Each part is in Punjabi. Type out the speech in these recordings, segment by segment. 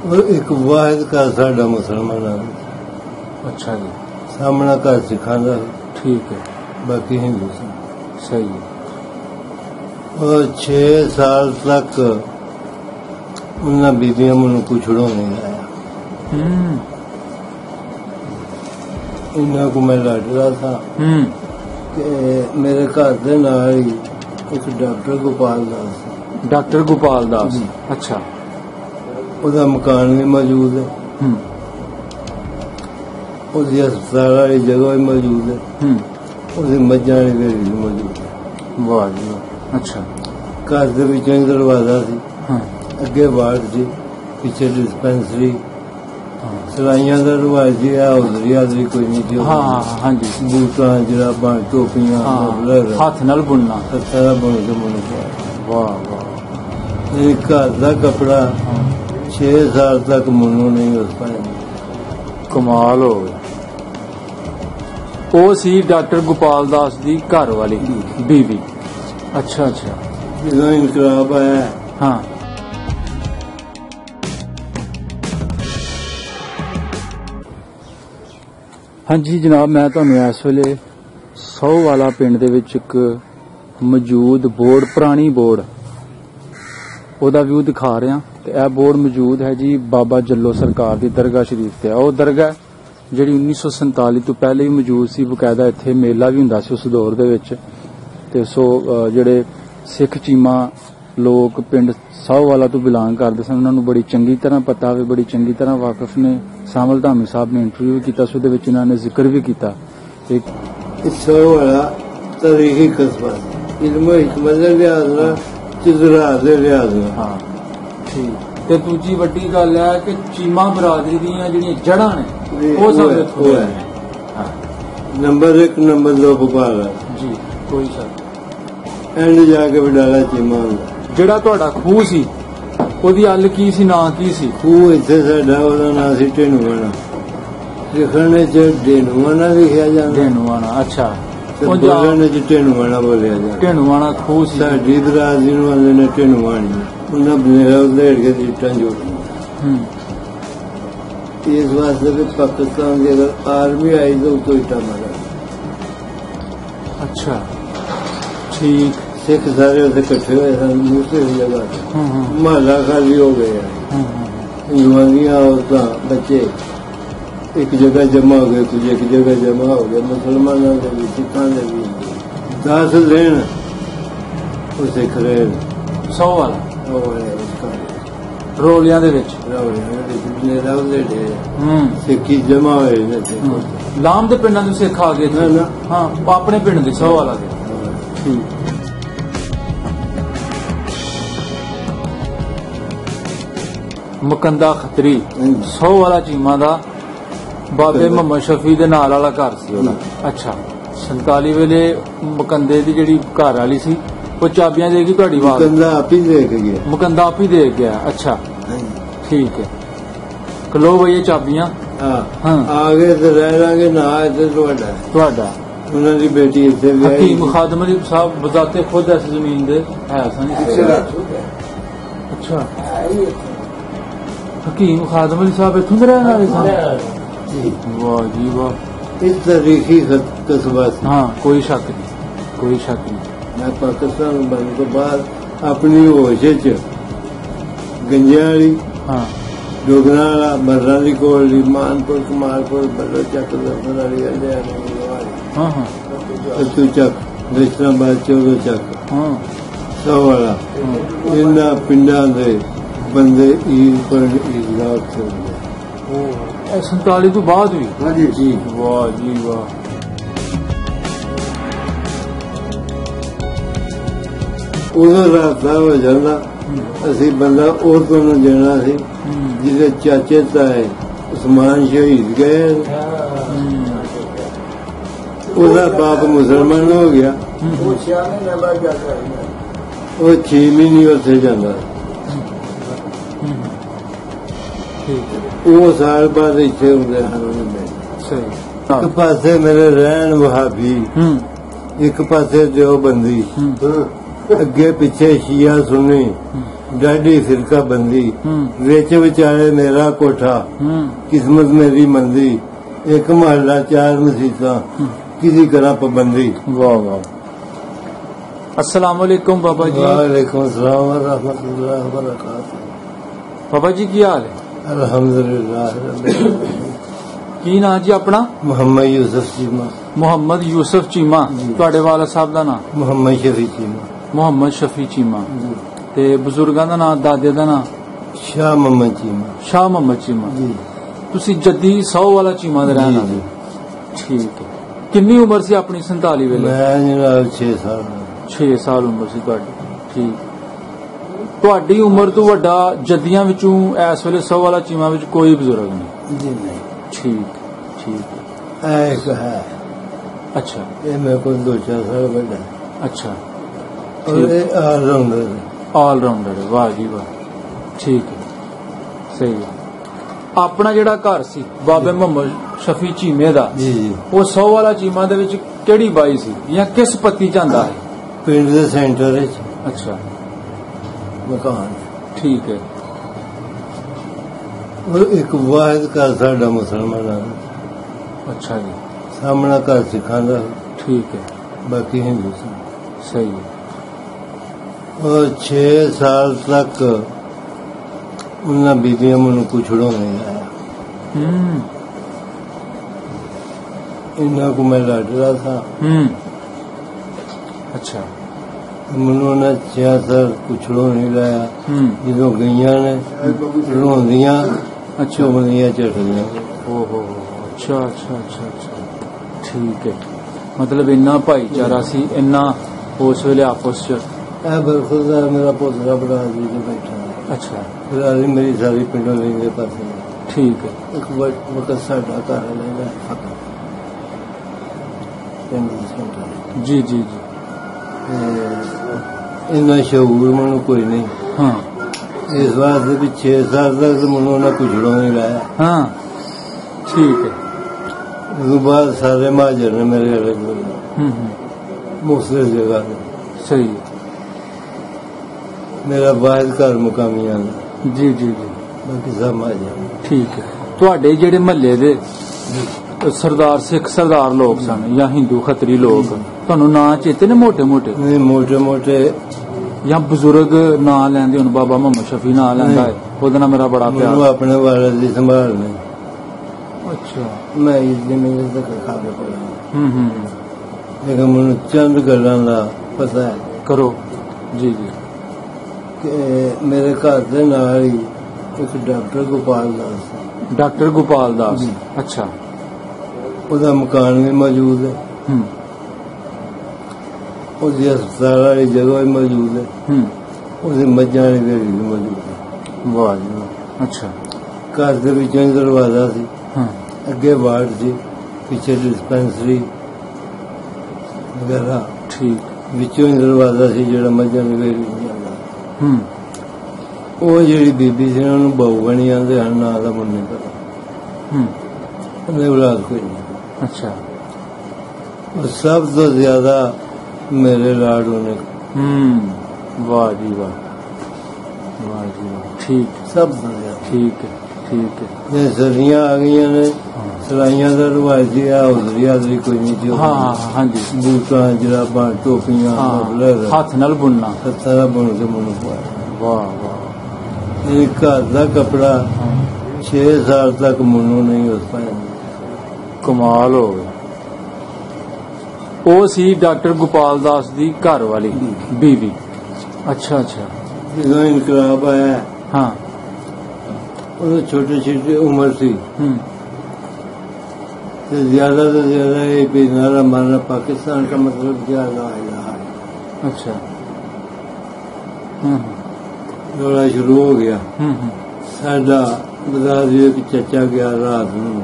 एक वाहिद घर साडा मुसलमाना। अच्छा जी। सामना घर सिखा दा। ठीक है। बाकी हिंदू सन। सही है। और 6 साल तक उन्होंने बीबियां मैनू कुछ नहीं आया। इन्हों को मैं लड़ता था कि मेरे घर के नाल ही एक डॉक्टर गोपाल दास। डॉक्टर गोपाल दास। अच्छा। उसका मकान भी मौजूद है, उसकी अस्पताल वाली जगह भी मौजूद है, उसकी मझां वाली घेरी भी मौजूद है। वाह जी वाह। अच्छा। घर के पिछों ही दरवाजा सी, अगे वार्ड सी, पीछे डिस्पेंसरी, सलाइयां का रिवाज जी, हाजरी हाजरी कोई नहीं थी। हाँ जी। बूटा जराबा टोपियां हाथ नाल बुनना, हत्था दा बुन के मुंह। वाह वाह। एक घर का कपड़ा 6 साल तक मुन्नू नहीं उस पाया। कमाल हो गया। वो सी डॉक्टर गोपाल दास दी घर वाली बीवी। अच्छा अच्छा। जो इनकलाब आया। हाँ। हाँ जी जनाब, मैं तुहानू इस वेले 100 वाला पिंड दे विच एक मौजूद बोर्ड, पुरानी बोर्ड, ओदा व्यू दिखा रहा। यह बोर्ड मौजूद है जी बाबा जल्लो सरकार की दरगाह शरीफ ते। वो दरगाह जिहड़ी 1947 तो पहले ही मौजूद सी, बकायदा इत्थे मेला भी हुंदा सी उस दौर दे विच। ते सो जिहड़े सिख चीमा लोग पिंड 100 वाला तो बिलोंग करते सन, उन्होंने बड़ी चंगी तरह पता है, बड़ी चंगी तरह वाकफ ने। सामल धामी साहब ने इंटरव्यू भी किया, उसदे विच इन्होंने जिक्र भी किया। 100 वाला तारीखी कस्बा, इल्म हिकमत दे लिहाज नाल, इजरार दे लिहाज नाल। हाँ ठीक। ते दूजी वड्डी गल है कि चीमा बरादरी दी जिहड़ियां जड़ां ने वो सब इत्थों है। नंबर 1 नंबर 2 भोपाल जी, कोई शक। एंड जाके वडाला चीमा हुंदा। ਜਿਹੜਾ ਤੁਹਾਡਾ ਖੂਹ ਸੀ ਉਹਦੀ ਅੱਲ ਕੀ ਸੀ, ਨਾਂ ਕੀ ਸੀ? ਖੂਹ ਇੱਥੇ ਸਾਡਾ ਉਹਦਾ ਨਾਂ ਸੀ ਢੇਨੂਆਣਾ। ਲਿਖਣ ਚ ਢੇਨੂਆਣਾ ਲਿਖਿਆ ਜਾਂਦਾ। ਢੇਨੂਆਣਾ। ਅੱਛਾ। ਬੋਲਣ ਚ ਢੇਨੂਆਣਾ ਬੋਲਿਆ ਜਾਂਦਾ। ਢੇਨੂਆਣਾ ਖੂਹ ਸੀ। ਸਾਡੀ ਬਰਾਦਰੀ ਨੂੰ ਆਂਦੇ ਨੇ ਢੇਨੂਆਣੀ। ਉਹਨਾਂ ਬਨੇਰਾ ਉਧੇੜ ਕੇ ਇੱਟਾਂ ਜੋੜੀਆਂ। ਇਸ ਵਾਸਤੇ ਵੀ ਪਾਕਿਸਤਾਨ ਦੀ ਅਗਰ ਆਰਮੀ ਆਈ ਤਾਂ ਉਤੋਂ ਇੱਟਾਂ ਮਾਰਾ। ਅੱਛਾ ਠੀਕ। सिख सारे उसे इकट्ठे हुए सन दूसरी जगह, महला खाली हो गया। हिंदुआं औरतां बच्चे एक जगह जमा हो गए, कुछ एक जगह जमा हो गए। मुसलमानों के भी सिखां के भी 10 दिन वो सिख रहे 100 वाला रौलियां दे विच बनेरा उधेड़े सिक्खी जमा होए ने। लाम दे पिंडां दे सिख आ गए। हाँ अपने पिंड दे 100 वाला दे। ठीक। मकंदा खत्री 100 वाला चीमा दा बाबे मोहम्मद शफी दे नाल वाला घर सी ओदा। अच्छा। 47 वेले मकंदे दी जेहड़ी घर वाली सी वो चाबियां देगी तुहाडी वाल? मकंदा आप ही दे के गया। मकंदा आप ही दे गया। अच्छा ठीक है। कलो भाई ये चाबियां। हाँ आगे तो रह लांगे ना, इधर तुहाडा उन्हां दी बेटी इत्थे भी आई। हकीम खादम अली साहब बजाते खुद इस जमीन दे है सन। अच्छा। हकीम खादम अली साहब इत्थों दे रहने वाले सन। वाह जी वाह। इस तारीखी कस्बा। हाँ कोई शक नहीं, कोई शक नहीं। मैं पाकिस्तान बनने के बाद अपनी होश च गंजियाली, डोगरा वाला, मर्रा दी कोली, मानपुर, कमालपुर, बल्लो चक, दफन वाली, तू चक, इस्लामाबाद 14 चक, 100 वाला, इन्हां पिंडां दे बंदे ईद पर ईदगाह छोड़ते। 47 तो बाद भी? हाँ जी जी। वाह जी वाह। उदों राबता हो जाता। असी बंदा औरतों नूं देना सी जिहदे चाचे ताए उस्मान शहीद गए। उसदा बाप मुसलमान हो गया। वो 6 महीने उत्थे जांदा। वो साल बाद इत्थे हुंदे हैं। एक पासे मेरे रहन वहाबी, एक पासे देवबंदी। ਅੱਗੇ ਪਿੱਛੇ ਸ਼ੀਆ ਸੁਣੀ ਡਾਢੀ ਫਿਰਕਾ ਬੰਦੀ ਵਿੱਚ ਵਿਚਾਲੇ ਮੇਰਾ ਕੋਠਾ ਕਿਸਮਤ ਮੇਰੀ ਮੰਦੀ ਇੱਕ ਮਹੱਲਾ ਚਾਰ ਮਸੀਤਾਂ ਕਿसी करा पाबंदी। वाह वाह। अस्सलाम वालेकुम बाबा जी। वालेकुम अस्सलाम व रहमतुल्लाहि व बरकातहू। बाबा जी की हाल है? अल्हम्दुलिल्लाह। की नाम जी अपना? मोहम्मद यूसुफ चीमा। मोहम्मद यूसुफ चीमा। तुहाडे वालिद साहब दा नाम? मोहम्मद शफी चीमा। मोहम्मद शफी चीमा। ते बुजुर्गां दा नाम, दादे दा नाम? शाह मोहम्मद चीमा। शाह मोहम्मद चीमा जी। तुसी जद्दी 100 वाला चीमा दे रहने वाले? ठीक है। कितनी उम्र सी अपनी 47 वेले? मैं जनाब 6 साल। 6 साल उम्र सी तुहाडी। ठीक। तुहाडी उम्र तो वड्डा जद्दियां विचों इस वेले 100 वाला चीमा विच कोई बुजुर्ग नहीं? जी नहीं। ठीक ठीक एक है। अच्छा। ये मेरे को 2-4 साल बड़ा है। अच्छा। और ये ऑलराउंडर है। ऑलराउंडर है। वाह जी वाह। ठीक है, सही है। अपना जिहड़ा घर सी बाबे मोहम्मद शफी चीमे दा, जी जी, वो 100 वाला चीमा दे विच केड़ी बाई सी या किस पत्ती च आंदा है? पिंड दे सेंटर विच। अच्छा। मकान। ठीक है। और एक वाहिद घर साडा मुसलमानां दा। अच्छा जी। सामना घर सिखां दा। ठीक है। बाकी हिंदू सी। सही है। और 6 साल तक उन्हां बीबियां मैनूं कुछड़ों नहीं आया। इन्हां को मैं लड़ रहा था। अच्छा। मैनूं उन्हां 6 साल कुछड़ों नहीं लाया। जदों गईयां ने रोंदियां चुमदियां झटदियां। ओहो। अच्छा अच्छा अच्छा अच्छा। ठीक है। मतलब इन्ना भाईचारा सी, इन्ना उस वेले आपस च। बरखुदा मेरा पोतरा बड़ा जी बैठा है। अच्छा। फिर मेरी सारी पिंडों लेंगे पास। ठीक है। एक वक्त साडा घर लेना जी जी जी। इन्ना शऊर मैनू कोई नहीं। हाँ। इस वास्ते भी 6 साल तक मैनू उन्हें कुछड़ों नहीं लाया। हाँ। ठीक है। उसके बाद सारे महाजर ने मेरे अलग मुख्तलिफ जगह में। सही है। मेरा वाहिद घर मुकामिया ने। जी जी जी। बाकी सब महाजर। ठीक है। तुहाडे जेहड़े महल्ले दे सरदार सिख सरदार लोग सन या हिंदू खतरी लोग, तुहानू नां चेते ने मोटे मोटे? नहीं, मोटे मोटे या बुजुर्ग नां लैंदे हुण? बाबा मोहम्मद शफी नां लैंदा है, ओहदे नाल मेरा बड़ा प्यार। मैनू अपने वाले दी संभाल नहीं। अच्छा। मैं इस मेरे तक खा के पड़ा। लेकिन मैनू चंद गल्लां दा पता है। करो। जी जी। कि मेरे घर दे नाल ही एक डॉक्टर गोपाल दास। डॉक्टर गोपाल दास। अच्छा। उसका मकान भी मौजूद है। उसकी अस्पताल वाली जगह भी मौजूद है। उसकी मज्जां वाली डेयरी भी मौजूद है। वाह जी वाह। अच्छा। घर के विचों ही दरवाजा सी। अगे वार्ड सी, पीछे डिस्पेंसरी वगैरह। ठीक। विचों ही दरवाजा सी जिहड़ा मज्जां वाली डेयरी नहीं जांदा। ਉਹ ਜਿਹੜੀ ਬੀਬੀ ਸੀ ਉਹਨਾਂ ਨੂੰ ਬਹੂ ਬਣੀ ਜਾਂਦੇ ਹਨ, ਨਾਂ ਦਾ ਮੈਨੂੰ ਨਹੀਂ ਪਤਾ। ਉਹਨੇ ਔਲਾਦ ਕੋਈ ਨਹੀਂ। ਅੱਛਾ। और सब तो ज्यादा मेरे लाडू ने। वाह जी वाह। वाह जी वाह। ठीक। सब तो ज्यादा। ठीक है ठीक है। ये सरियां आ गई ने, सलाइयां का रिवाज जी हाजरी हाजरी कोई नहीं थी। हाँ हाँ जी। बूटा जराबा टोपियां हाथ नाल बुनना। सारा बुन के मुंह पाया। वाह वाह। एक घर का कपड़ा 6 साल तक मुनू नहीं उस पाया। कमाल हो गया। ਉਹ ਸੀ ਡਾਕਟਰ ਗੋਪਾਲ ਦਾਸ ਦੀ ਘਰ ਵਾਲੀ ਬੀਵੀ। ਅੱਛਾ ਅੱਛਾ। ਜਦੋਂ ਇਨਕਲਾਬ ਆਇਆ, ਹਾਂ, ਉਹ ਛੋਟੀ ਛੋਟੀ ਉਮਰ ਸੀ। तो ज्यादा से ज्यादा ये भी नारा मारना पाकिस्तान का मतलब क्या ला इलाहा है। अच्छा। दौड़ा शुरू हो गया। साडा बता दिए कि चचा गया रात में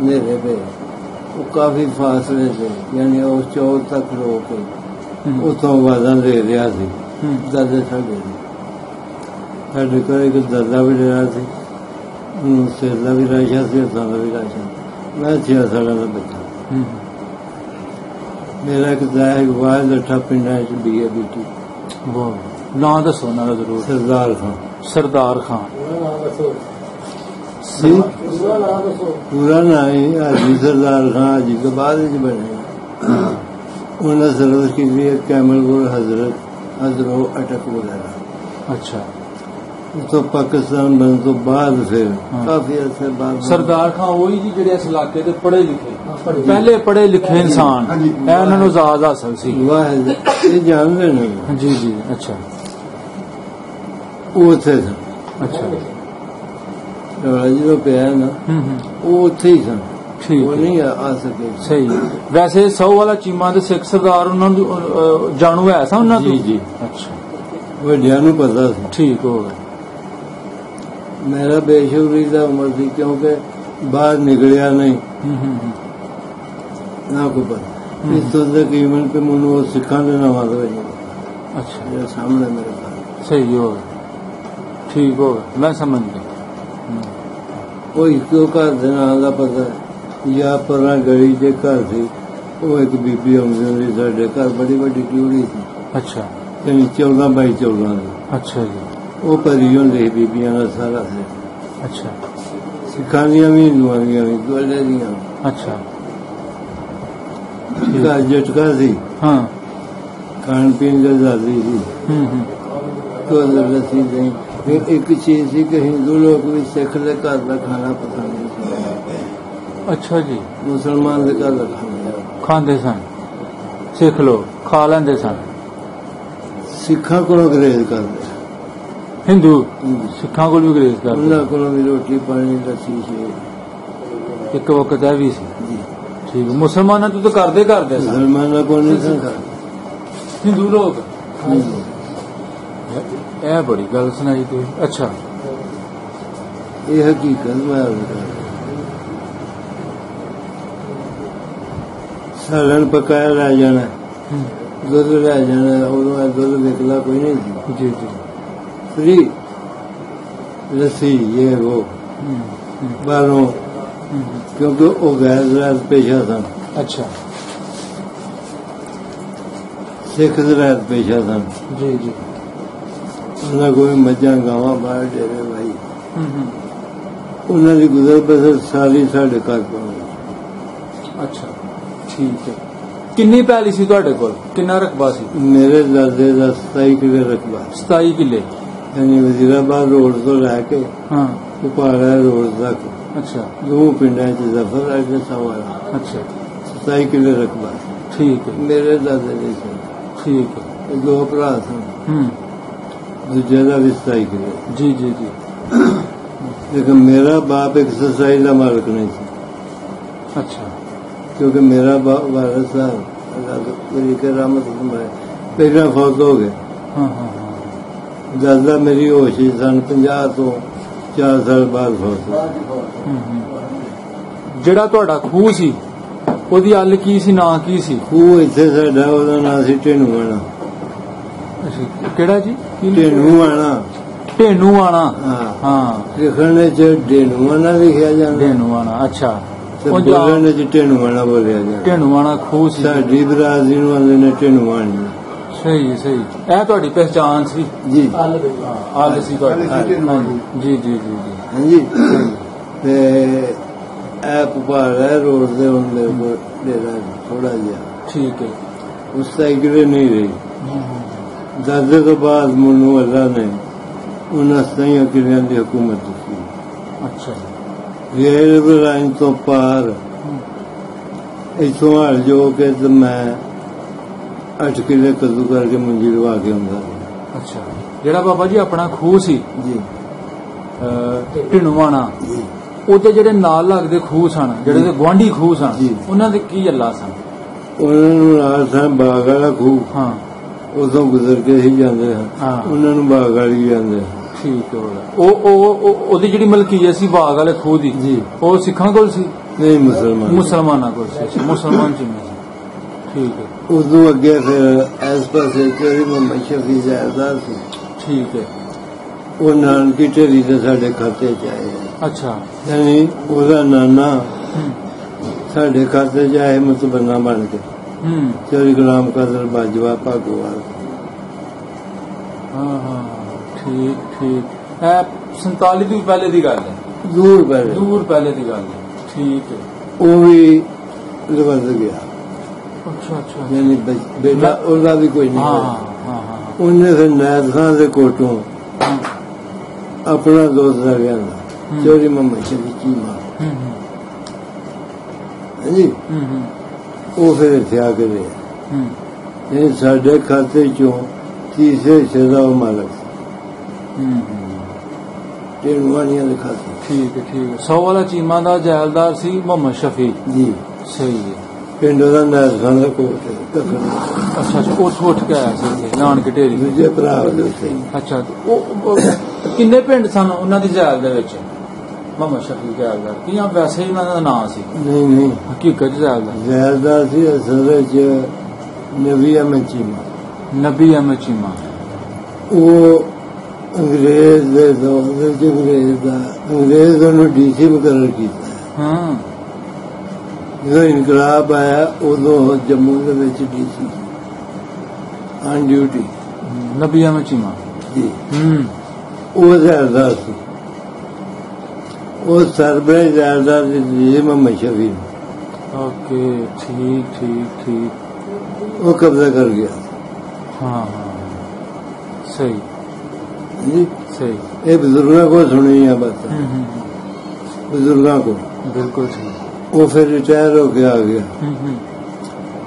नेरे पे, वो काफी फासले से, यानी उस चौक तक रोक उतों आवाजा दे रहा सी। दादा साडे घर एक दादा भी रहा सी, सिर का भी राशा से, हथों का भी राशा। मैं 6 साल का बच्चा। मेरा एक दाया वाहद अठा पिंडा च BA BT ਵਾਹ ਨਾਂ ਦੱਸੋ ਉਹਨਾਂ ਦਾ ਜ਼ਰੂਰ। ਸਰਦਾਰ ਖਾਨ। ਸਰਦਾਰ ਖਾਨ ਪੂਰਾ ਨਾਂ ਹੀ ਹਾਜੀ ਸਰਦਾਰ ਖਾਨ, ਹਾਜੀ ਤੋਂ ਬਾਅਦ ਵਿੱਚ ਬਣਿਆ। ਉਹਨਾਂ ਸਰਵਿਸ ਕੀਤੀ ਹੈ ਕੈਮਲਪੁਰ ਹਜ਼ਰੋ ਅਟਕ ਵਗੈਰਾ। ਅੱਛਾ। ਉਸ ਤੋਂ ਪਾਕਿਸਤਾਨ ਬਣਨ ਤੋਂ ਬਾਅਦ ਫਿਰ ਕਾਫੀ ਅਰਸੇ ਬਾਅਦ ਸਰਦਾਰ ਖਾਨ ਉਹੀ ਜੀ ਜਿਹੜੇ ਇਸ ਇਲਾਕੇ ਦੇ ਪੜ੍ਹੇ ਲਿਖੇ ਪਹਿਲੇ ਪੜ੍ਹੇ ਲਿਖੇ ਇਨਸਾਨ, ਇਹ ਉਹਨਾਂ ਨੂੰ ਆਜ਼ਾਦ ਹਾਸਲ ਸੀ। ਵਾਹਿਦ ਇਹ ਜਾਣਦੇ ਨੇ। ਜੀ ਜੀ। ਅੱਛਾ। ਉਹ ਉੱਥੇ ਸਨ। ਅੱਛਾ। ਜਦੋਂ ਪਿਆ ਨਾ ਉਹ ਉੱਥੇ ਹੀ ਸਨ। ਠੀਕ। ਉਹ ਨਹੀਂ ਆ ਸਕੇ। ਸਹੀ। ਵੈਸੇ ਸੌ ਵਾਲਾ ਚੀਮਾ ਦੇ ਸਿੱਖ ਸਰਦਾਰ ਉਹਨਾਂ ਨੂੰ ਜਾਣੂ ਹੈ ਸਾ ਉਹਨਾਂ ਤੋਂ? ਜੀ ਜੀ। ਅੱਛਾ। ਵੱਡਿਆਂ ਨੂੰ ਪਤਾ ਸੀ। ਠੀਕ ਹੋ ਗਿਆ। ਮੇਰਾ ਬੇਸ਼ੁਰੀ ਦਾ ਉਮਰ ਸੀ ਕਿਉਂਕਿ ਬਾਹਰ ਨਿਕਲਿਆ ਨਹੀਂ ਨਾ ਕੋਈ ਪਤਾ। ਇਸ ਤੋਂ ਤਕਰੀਬਨ ਕਿ ਮੈਨੂੰ ਉਹ ਸਿੱਖਾਂ ਦੇ ਨਾਮਾਂ ਦਾ ਨਹੀਂ। ਅੱਛਾ। ਜਿਹੜਾ ਸਾਹਮਣੇ ਮੇਰੇ ਪਾਸ ਸਹੀ ਹੋ ਗਿਆ। ਠੀਕ ਹੋ ਗਿਆ, ਮੈਂ ਸਮਝ ਗਿਆ। ਉਹ ਇੱਕੋ ਘਰ ਦੇ ਨਾਂ ਦਾ ਪਤਾ ਜਾਂ ਪਰਾਂ ਗਲੀ ਦੇ ਘਰ ਸੀ। ਉਹ ਇੱਕ ਬੀਬੀ ਆਉਂਦੀ ਹੁੰਦੀ ਸਾਡੇ ਘਰ, ਬੜੀ ਵੱਡੀ ਟਿਊੜੀ ਸੀ। ਅੱਛਾ। 14 ਬਾਈ 14 ਦੀ। ਅੱਛਾ ਜੀ। ਉਹ ਭਰੀ ਹੁੰਦੀ ਬੀਬੀਆਂ ਦਾ ਸਾਰਾ ਸੀ। ਅੱਛਾ। ਸਿੱਖਾਂ ਦੀਆਂ ਵੀ ਹਿੰਦੂਆਂ ਦੀਆਂ ਵੀ ਦੋਲੇ ਦੀਆਂ। ਅੱਛਾ। ਘਰ ਜਟਕਾ ਸੀ। ਹਾਂ। ਖਾਣ ਪੀਣ ਦੀ ਆਜ਼ਾਦੀ ਸੀ। ਕੋਈ ਲੱਸੀ ਨਹੀਂ। ਫਿਰ ਇੱਕ ਚੀਜ਼ ਸੀ ਕਿ ਹਿੰਦੂ ਲੋਕ ਵੀ ਸਿੱਖ ਦੇ ਘਰ ਦਾ ਖਾਣਾ ਪਸੰਦ ਨਹੀਂ ਸੀ। ਅੱਛਾ ਜੀ। ਮੁਸਲਮਾਨ ਦੇ ਘਰ ਦਾ ਖਾਣਾ ਖਾਂਦੇ ਸਨ। ਸਿੱਖ ਲੋਕ ਖਾ ਲੈਂਦੇ ਸਨ। ਸਿੱਖਾਂ ਕੋਲੋਂ ਗਰੇਜ਼ ਕਰਦੇ। ਹਿੰਦੂ ਸਿੱਖਾਂ ਕੋਲ ਵੀ ਗਰੇਜ਼ ਕਰਦੇ। ਉਹਨਾਂ ਕੋਲੋਂ ਵੀ ਰੋਟੀ ਪਾਣੀ ਲੱਸੀ ਸੀ। ਇੱਕ ਵਕਤ ਇਹ ਵੀ ਸੀ। ਜੀ। ਠੀਕ। ਮੁਸਲਮਾਨਾਂ ਤੋਂ ਤਾਂ ਕਰਦੇ ਸਨ। ਮੁਸਲਮਾਨਾਂ ਕੋਲ ਨਹੀਂ ਸਨ ਕਰਦੇ। ਹਿੰਦੂ ਲੋਕ। ਇਹ ਬੜੀ ਗੱਲ ਸੁਣਾਈ ਤੁਸੀਂ। ਅੱਛਾ। ਇਹ ਹਕੀਕਤ ਮੈਂ ਸਾਲਣ ਪਕਾਇਆ ਲੈ ਜਾਣਾ, ਦੁੱਧ ਲੈ ਜਾਣਾ। ਉਦੋਂ ਦੁੱਧ ਵਿਕਲਾ ਕੋਈ ਨਹੀਂ ਸੀ। ਜੀ ਜੀ। फ्री लस्सी ये वो बालों, क्योंकि वो गैर पेशा था। अच्छा। सिख ज़राअत पेशा था। जी जी। उन्हें कोई मझा गावां बाहर डेरे भाई उन्हें गुजर बसर सारी साढ़े घर पहुंची। अच्छा। ठीक है। किन्नी पैली सी तुहाडे कोल? किन्ना रकबा सी? मेरे दादे का 27 किले रकबा। 27 किले यानी वजीराबाद रोड तो लैके उपाड़ा रोड तक। अच्छा। 2 पिंडा च जफर अड्डे सवारा। अच्छा। 27 किले रकबा। ठीक है। मेरे दादे ने सन। ठीक है। 2 भरा सन। दूजे का भी 27 किले। जी जी जी। लेकिन मेरा बाप एक 27 का मालिक नहीं था। अच्छा। क्योंकि मेरा बाप वारिस साहब रहमत पहला फौत हो गए। हाँ हाँ हाँ। दादा मेरी होश ही सन 50 तो 4 साल बाद फौत हो। ਜਿਹੜਾ ਤੁਹਾਡਾ ਖੂਹ ਸੀ ਉਹਦੀ ਅੱਲ ਕੀ ਸੀ, ਨਾਂ ਕੀ ਸੀ? ਖੂਹ ਇੱਥੇ ਸਾਡਾ, ਉਹਦਾ ਨਾਂ ਸੀ ਢੇਨੂਆਣਾ। ਅੱਛਾ। ਕਿਹੜਾ ਜੀ? ਢੇਨੂਆਣਾ। ਢੇਨੂਆਣਾ। ਹਾਂ ਹਾਂ। ਲਿਖਣ ਚ ਢੇਨੂਆਣਾ ਲਿਖਿਆ ਜਾਂਦਾ। ਢੇਨੂਆਣਾ। ਅੱਛਾ। ਬੋਲਣ ਚ ਢੇਨੂਆਣਾ ਬੋਲਿਆ ਜਾਂਦਾ। ਢੇਨੂਆਣਾ ਖੂਹ ਸੀ। ਸਾਡੀ ਬਰਾਦਰੀ ਨੂੰ ਆਉਂਦੇ ਨੇ ਢੇਨੂਆਣੀ। ਸਹੀ ਸਹੀ। ਇਹ ਤੁਹਾਡੀ ਪਹਿਚਾਣ ਸੀ ਜੀ। ਅੱਲ ਸੀ ਤੁਹਾਡੀ। ਜੀ ਜੀ ਜੀ ਜੀ। ਹਾਂਜੀ। ਤੇ ਇਹ ਪੁਪਾੜਾ ਰੋਡ ਦੇ ਹੁਣ ਮੇਰੇ ਕੋਲ ਡੇਰਾ ਥੋੜਾ ਜਿਹਾ। ਠੀਕ ਹੈ। ਉਸ ਸਾਈਕਲ ਨਹੀਂ ਰਹੀ। ਦਾਦੇ ਤੋਂ ਬਾਅਦ ਮੈਨੂੰ ਅੱਲਾ ਨੇ ਉਹਨਾਂ 27 ਕਿਲਿਆਂ ਦੀ ਹਕੂਮਤ ਦਿੱਤੀ। ਅੱਛਾ। ਰੇਲਵੇ ਲਾਈਨ ਤੋਂ ਪਾਰ ਇੱਥੋਂ ਹਾਲ ਜੋ ਕਿ ਮੈਂ 8 ਕਿਲੇ ਕਦੂ ਕਰਕੇ ਮੁੰਜੀ ਲਵਾ ਕੇ ਆਉਂਦਾ। ਅੱਛਾ। ਜਿਹੜਾ ਬਾਬਾ ਜੀ ਆਪਣਾ ਖੂਹ ਸੀ ਜੀ ਢਿਣਵਾਣਾ, ਉਹਦੇ ਜਿਹੜੇ ਨਾਲ ਲੱਗਦੇ ਖੂਹ ਸਨ, ਜਿਹੜੇ ਗੁਆਂਢੀ ਖੂਹ ਸਨ, ਉਹਨਾਂ ਦੇ ਕੀ ਅੱਲਾ ਸਨ? ਉਹਨਾਂ ਨੂੰ ਨਾਲ ਸਨ ਬਾਗ ਵਾਲਾ ਖੂਹ। ਹਾਂ। ਉਦੋਂ ਗੁਜ਼ਰ ਕੇ ਹੀ ਜਾਂਦੇ ਹਨ। ਉਹਨਾਂ ਨੂੰ ਬਾਗ ਵਾਲੀ ਜਾਂਦੇ। ਠੀਕ ਹੈ। ਉਹਦੀ ਜਿਹੜੀ ਮਲਕੀਅਤ ਸੀ ਬਾਗ ਵਾਲੇ ਖੂਹ ਦੀ, ਜੀ, ਉਹ ਸਿੱਖਾਂ ਕੋਲ ਸੀ? ਨਹੀਂ, ਮੁਸਲਮਾਨਾਂ ਕੋਲ ਸੀ। ਮੁਸਲਮਾਨ ਜਿੰਨੇ ਸੀ। ਠੀਕ ਹੈ। ਉਦੋਂ ਅੱਗੇ ਫਿਰ ਇਸ ਪਾਸੇ ਤੇਰੀ ਮੁਹੰਮਦ ਸ਼ਫੀ ਜ਼ਾਇਦਾਦ ਸੀ। ਠੀਕ ਹੈ। ਉਹ ਨਾਨਕੀ ਢੇਰੀ ਦੇ ਸਾਡੇ ਖਾਤੇ ਚ ਆਏ। ਅੱਛਾ। ਯਾਨੀ ਉਹਦਾ ਨਾਨਾ ਸਾਡੇ ਖਾਤੇ ਚ ਆਏ ਮੁਤਬੰਨਾ ਬਣ ਕੇ। ਚੌਧਰੀ ਗੁਲਾਮ ਕਾਦਰ ਬਾਜਵਾ ਭਾਗੋਵਾਲ। ਹਾਂ ਹਾਂ ਠੀਕ ਠੀਕ। ਇਹ 47 ਤੋਂ ਪਹਿਲੇ ਦੀ ਗੱਲ ਹੈ। ਦੂਰ ਪਹਿਲੇ ਦੂਰ ਪਹਿਲੇ ਦੀ ਗੱਲ ਹੈ। ਠੀਕ ਹੈ। ਉਹ ਵੀ ਲਵੰਦ ਗਿਆ। ਅੱਛਾ ਅੱਛਾ। ਯਾਨੀ ਬੇਟਾ ਉਹਦਾ ਵੀ ਕੋਈ ਨਹੀਂ ਹਾਂ ਹੋਇਆ। ਹਾਂ ਹਾਂ। ਉਹਨੇ ਫਿਰ ਨੈਦ ਖਾਨ ਦੇ ਕੋਟੋਂ ਆਪਣਾ ਦੋਸਤ ਦਾ ਲਿਆਂਦਾ ਚੋਰੀ ਮੁਹੰਮਦ ਸ਼ਫੀ ਚੀਮਾ। ਹਾਂਜੀ ਉਹ ਫਿਰ ਇੱਥੇ ਆ ਕੇ ਰਿਹਾ। ਇਹ ਸਾਡੇ ਖਾਤੇ ਚੋਂ ਤੀਸਰੇ ਹਿੱਸੇ ਦਾ ਉਹ ਮਾਲਕ ਸੀ। ਟੇਣਵਾਨੀਆਂ ਦੇ ਖਾਤੇ। ਠੀਕ ਹੈ ਠੀਕ ਹੈ। 100 ਵਾਲਾ ਚੀਮਾ ਦਾ ਜੈਲਦਾਰ ਸੀ ਮੁਹੰਮਦ ਸ਼ਫੀ ਜੀ। ਸਹੀ ਹੈ। ਪਿੰਡ ਦਾ ਨੈਦ ਖਾਨ ਦਾ ਕੋਟ ਅੱਛਾ ਅੱਛਾ। ਉੱਠ ਕੇ ਆਇਆ ਸੀ ਇੱਥੇ ਨਾਨਕ ਢੇਰੀ। ਦੂਜੇ ਭਰਾ ਉਹਦੇ ਸੀ। ਅੱਛਾ। ਉਹ ਕਿੰਨੇ ਪਿੰਡ ਸਨ ਉਹਨਾਂ ਦੀ ਜੈਲ ਦੇ ਵਿੱਚ? ਮੁਹੰਮਦ ਸ਼ਫੀ ਜੈਲਦਾਰ ਕੀ ਆ ਵੈਸੇ ਹੀ ਉਹਨਾਂ ਦਾ ਨਾਂ ਸੀ? ਨਹੀਂ ਨਹੀਂ ਹਕੀਕਤ ਜੈਲਦਾਰ ਜੈਲਦਾਰ ਸੀ ਅਸਲ ਵਿੱਚ ਨਬੀ ਅਹਿਮਦ ਚੀਮਾ। ਨਬੀ ਅਹਿਮਦ ਚੀਮਾ। ਉਹ ਅੰਗਰੇਜ਼ ਦੇ ਦੌਰ ਵਿੱਚ ਅੰਗਰੇਜ਼ ਉਹਨੂੰ ਡੀਸੀ ਮੁਕਰਰ ਕੀਤਾ। ਹਾਂ। ਜਦੋਂ ਇਨਕਲਾਬ ਆਇਆ ਉਦੋਂ ਜੰਮੂ ਦੇ ਵਿੱਚ ਡੀਸੀ ਔਨ ਡਿਊਟੀ। ਨਬੀ ਅਹਿਮਦ ਚੀਮਾ ਜੀ। ਉਹ ਜ਼ੈਲਦਾਰ ਸੀ। ਉਹ ਸਰਬਰਾਹ ਜ਼ੈਲਦਾਰ ਜੀ ਮੁਹੰਮਦ ਸ਼ਫੀ। ਓਕੇ ਠੀਕ ਠੀਕ ਠੀਕ। ਉਹ ਕਬਜ਼ਾ ਕਰ ਗਿਆ। ਹਾਂ ਹਾਂ ਸਹੀ ਜੀ ਸਹੀ। ਇਹ ਬਜ਼ੁਰਗਾਂ को सुनी है बात। ਬਜ਼ੁਰਗਾਂ को ਬਿਲਕੁਲ ਠੀਕ। ਉਹ ਫਿਰ ਰਿਟਾਇਰ ਹੋ ਕੇ ਆ ਗਿਆ।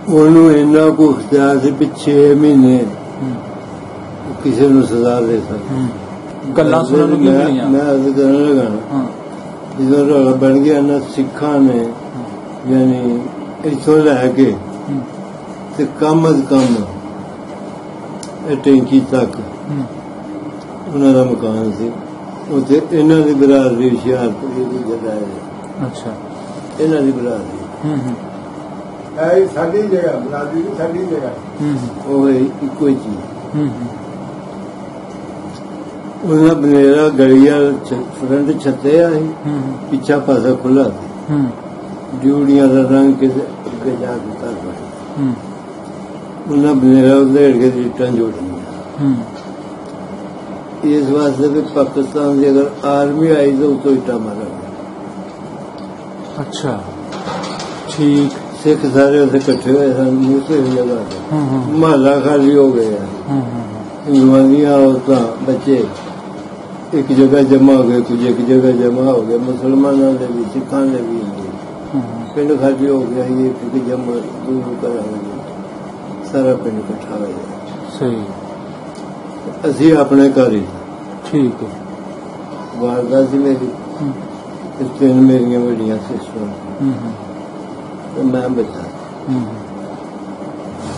ਉਹਨੂੰ ਇੰਨਾ ਕੁ ਇਖਤਿਆਰ ਸੀ ਵੀ 6 ਮਹੀਨੇ ਕਿਸੇ ਨੂੰ ਸਜ਼ਾ ਦੇ ਸਕਦਾ। ਗੱਲਾਂ ਸੁਣਨ ਨੂੰ ਕੀ ਮਿਲੀਆਂ? ਮੈਂ ਅੱਜ ਕਰਨ ਲੱਗਾ ਜਦੋਂ ਰੌਲਾ ਬਣ ਗਿਆ ਨਾ ਸਿੱਖਾਂ ਨੇ ਯਾਨੀ ਇੱਥੋਂ ਲੈ ਕੇ ਤੇ ਕਮ ਅਜ਼ ਕਮ ਇਹ ਟੈਂਕੀ ਤੱਕ ਉਹਨਾਂ ਦਾ ਮਕਾਨ ਸੀ। ਉੱਥੇ ਇਹਨਾਂ ਦੀ ਬਰਾਦਰੀ ਹੁਸ਼ਿਆਰਪੁਰ ਦੀ ਜਗ੍ਹਾ ਹੈ। ਅੱਛਾ। ਇਹਨਾਂ ਦੀ ਬਰਾਦਰੀ ਹੈ ਸਾਡੀ ਜਗ੍ਹਾ ਬਰਾਦਰੀ ਦੀ ਸਾਡੀ ਜਗ੍ਹਾ ਉਹ ਇੱਕੋ ਹੀ ਚੀਜ਼। ਉਹਨਾਂ ਬਨੇਰਾ ਗਲੀਆਂ ਫਰੰਟ ਛੱਤਿਆ ਸੀ ਪਿੱਛਾ ਪਾਸਾ ਖੁੱਲਾ ਸੀ। ਡਿਊੜੀਆਂ ਦਾ ਰੰਗ ਕਿਸੇ ਅੱਗੇ ਜਾ ਕੇ ਕਰ ਪਾਇਆ। ਉਹਨਾਂ ਬਨੇਰਾ ਉਧੇੜ ਕੇ ਇੱਟਾਂ ਜੋੜੀਆਂ। ਇਸ ਵਾਸਤੇ ਵੀ ਪਾਕਿਸਤਾਨ ਦੀ ਅਗਰ ਆਰਮੀ ਆਈ ਤਾਂ ਉਤੋਂ ਇੱਟਾਂ ਮਾਰਾਂਗੇ। ਅੱਛਾ ਠੀਕ। ਸਿੱਖ ਸਾਰੇ ਉੱਥੇ ਇਕੱਠੇ ਹੋਏ ਸਨ ਮੂਸੇ ਦੀ ਜਗ੍ਹਾ ਤੇ। ਮਹੱਲਾ ਖਾਲੀ ਹੋ ਗਿਆ। ਹਿੰਦੂਆਂ ਔਰਤਾਂ ਬੱਚੇ ਇੱਕ ਜਗ੍ਹਾ ਜਮਾ ਹੋ ਗਏ। ਕੁਝ ਇੱਕ ਜਗ੍ਹਾ ਜਮਾ ਹੋ ਗਏ। ਮੁਸਲਮਾਨਾਂ ਦੇ ਵੀ ਸਿੱਖਾਂ ਦੇ ਵੀ ਪਿੰਡ ਖਾਲੀ ਹੋ ਗਿਆ। ਇੱਕ ਜਮਾ ਦੂਰ ਕਰਾਂਗੇ ਸਾਰਾ ਪਿੰਡ ਇਕੱਠਾ ਹੋ ਗਿਆ। ਸਹੀ। ਅਸੀਂ ਆਪਣੇ ਘਰ ਹੀ। ਠੀਕ ਹੈ। ਵਾਰਦਾ ਸੀ ਮੇਰੀ ਤਿੰਨ ਮੇਰੀਆਂ ਵੱਡੀਆਂ ਸਿਸਟਰਾਂ ਤੇ ਮੈਂ ਬੱਚਾ।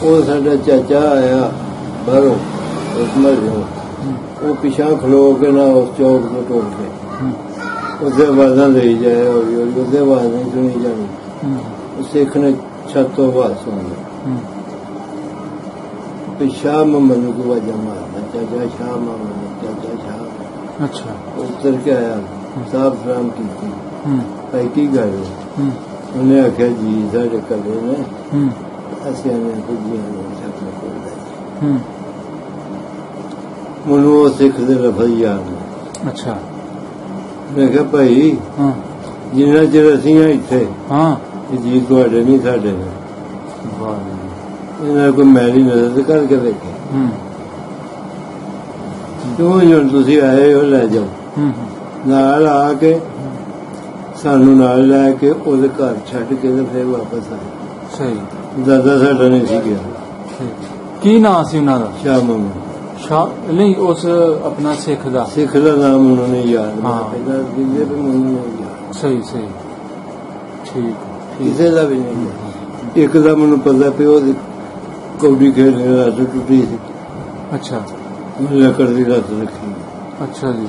ਉਹ ਸਾਡਾ ਚਾਚਾ ਆਇਆ ਬਾਹਰੋਂ ਉਸ ਮਹੱਲੇ। ਉਹ ਪਿਛਾਂ ਖਲੋ ਕੇ ਨਾ ਉਸ ਚੌਕ ਤੋਂ ਟੋਕ ਕੇ ਉਹਦੇ ਆਵਾਜ਼ਾਂ ਦੇਈ ਜਾਏ। ਹੌਲੀ ਹੌਲੀ ਉਹਦੇ ਆਵਾਜ਼ ਨਹੀਂ ਸੁਣੀ ਜਾਣੀ। ਉਹ ਸਿੱਖ ਨੇ ਛੱਤ ਤੋਂ ਆਵਾਜ਼ ਸੁਣੀ। ਸ਼ਾਹ ਮੁਹੰਮਦ ਨੂੰ ਕੋਈ ਆਵਾਜ਼ਾਂ ਮਾਰਦਾ ਚਾਚਾ ਸ਼ਾਹ ਮੁਹੰਮਦ ਚਾਚਾ ਸ਼ਾਹ। ਅੱਛਾ। ਉੱਤਰ ਕੇ ਆਇਆ ਸਾਹਬ ਸਲਾਮ ਕੀਤੀ। ਭਾਈ ਕੀ ਗੱਲ ਹੈ? ਉਹਨੇ ਆਖਿਆ ਜੀ ਸਾਡੇ ਘਰੇ ਨੇ ਅਸੀਂ ਆਨੇ ਕੁਝੀਆਂ ਨੇ ਆਪਣੇ ਕੋਲ। ਮੈਨੂੰ ਉਹ ਸਿੱਖ ਦੇ ਲਫ਼ਜ਼ ਯਾਦ ਨੇ। ਅੱਛਾ। ਮੈਂ ਕਿਹਾ ਭਾਈ ਜਿੰਨਾ ਚਿਰ ਅਸੀਂ ਆ ਇੱਥੇ ਇਹ ਜੀ ਤੁਹਾਡੇ ਨਹੀਂ ਸਾਡੇ ਨੇ। ਇਹਨਾਂ ਕੋਈ ਮੈਲੀ ਨਜ਼ਰ ਕਰਕੇ ਵੇਖੇ ਕਿਉਂ ਹੁਣ ਤੁਸੀਂ ਆਏ ਹੋ ਲੈ ਜਾਓ। ਨਾਲ ਆ ਕੇ ਸਾਨੂੰ ਨਾਲ ਲੈ ਕੇ ਉਹਦੇ ਘਰ ਛੱਡ ਕੇ ਤੇ ਫਿਰ ਵਾਪਸ ਆਏ। ਸਹੀ। ਦਾਦਾ ਸਾਡਾ ਨਹੀਂ ਸੀ ਗਿਆ। ਕੀ ਨਾਂ ਸੀ ਉਹਨਾਂ ਦਾ? ਸ਼ਾਹ ਮੁਹੰਮਦ। ਸ਼ਾਹ ਨਹੀਂ ਉਸ ਆਪਣਾ ਸਿੱਖ ਦਾ ਨਾਮ ਉਹਨਾਂ ਨੇ ਯਾਦ ਪਹਿਲਾਂ ਦਿੰਦੇ ਪਰ ਮੈਨੂੰ ਨਹੀਂ ਯਾਦ। ਸਹੀ ਸਹੀ ਠੀਕ। ਕਿਸੇ ਦਾ ਵੀ ਨਹੀਂ। ਇੱਕ ਦਾ ਮੈਨੂੰ ਪਤਾ ਪਿਓ ਦੀ ਕੌਡੀ ਖੇਡਣ ਦੀ ਲੱਤ ਟੁੱਟੀ ਸੀ। ਅੱਛਾ। ਲੱਕੜ ਦੀ ਲੱਤ ਰੱਖੀ। ਅੱਛਾ ਜੀ।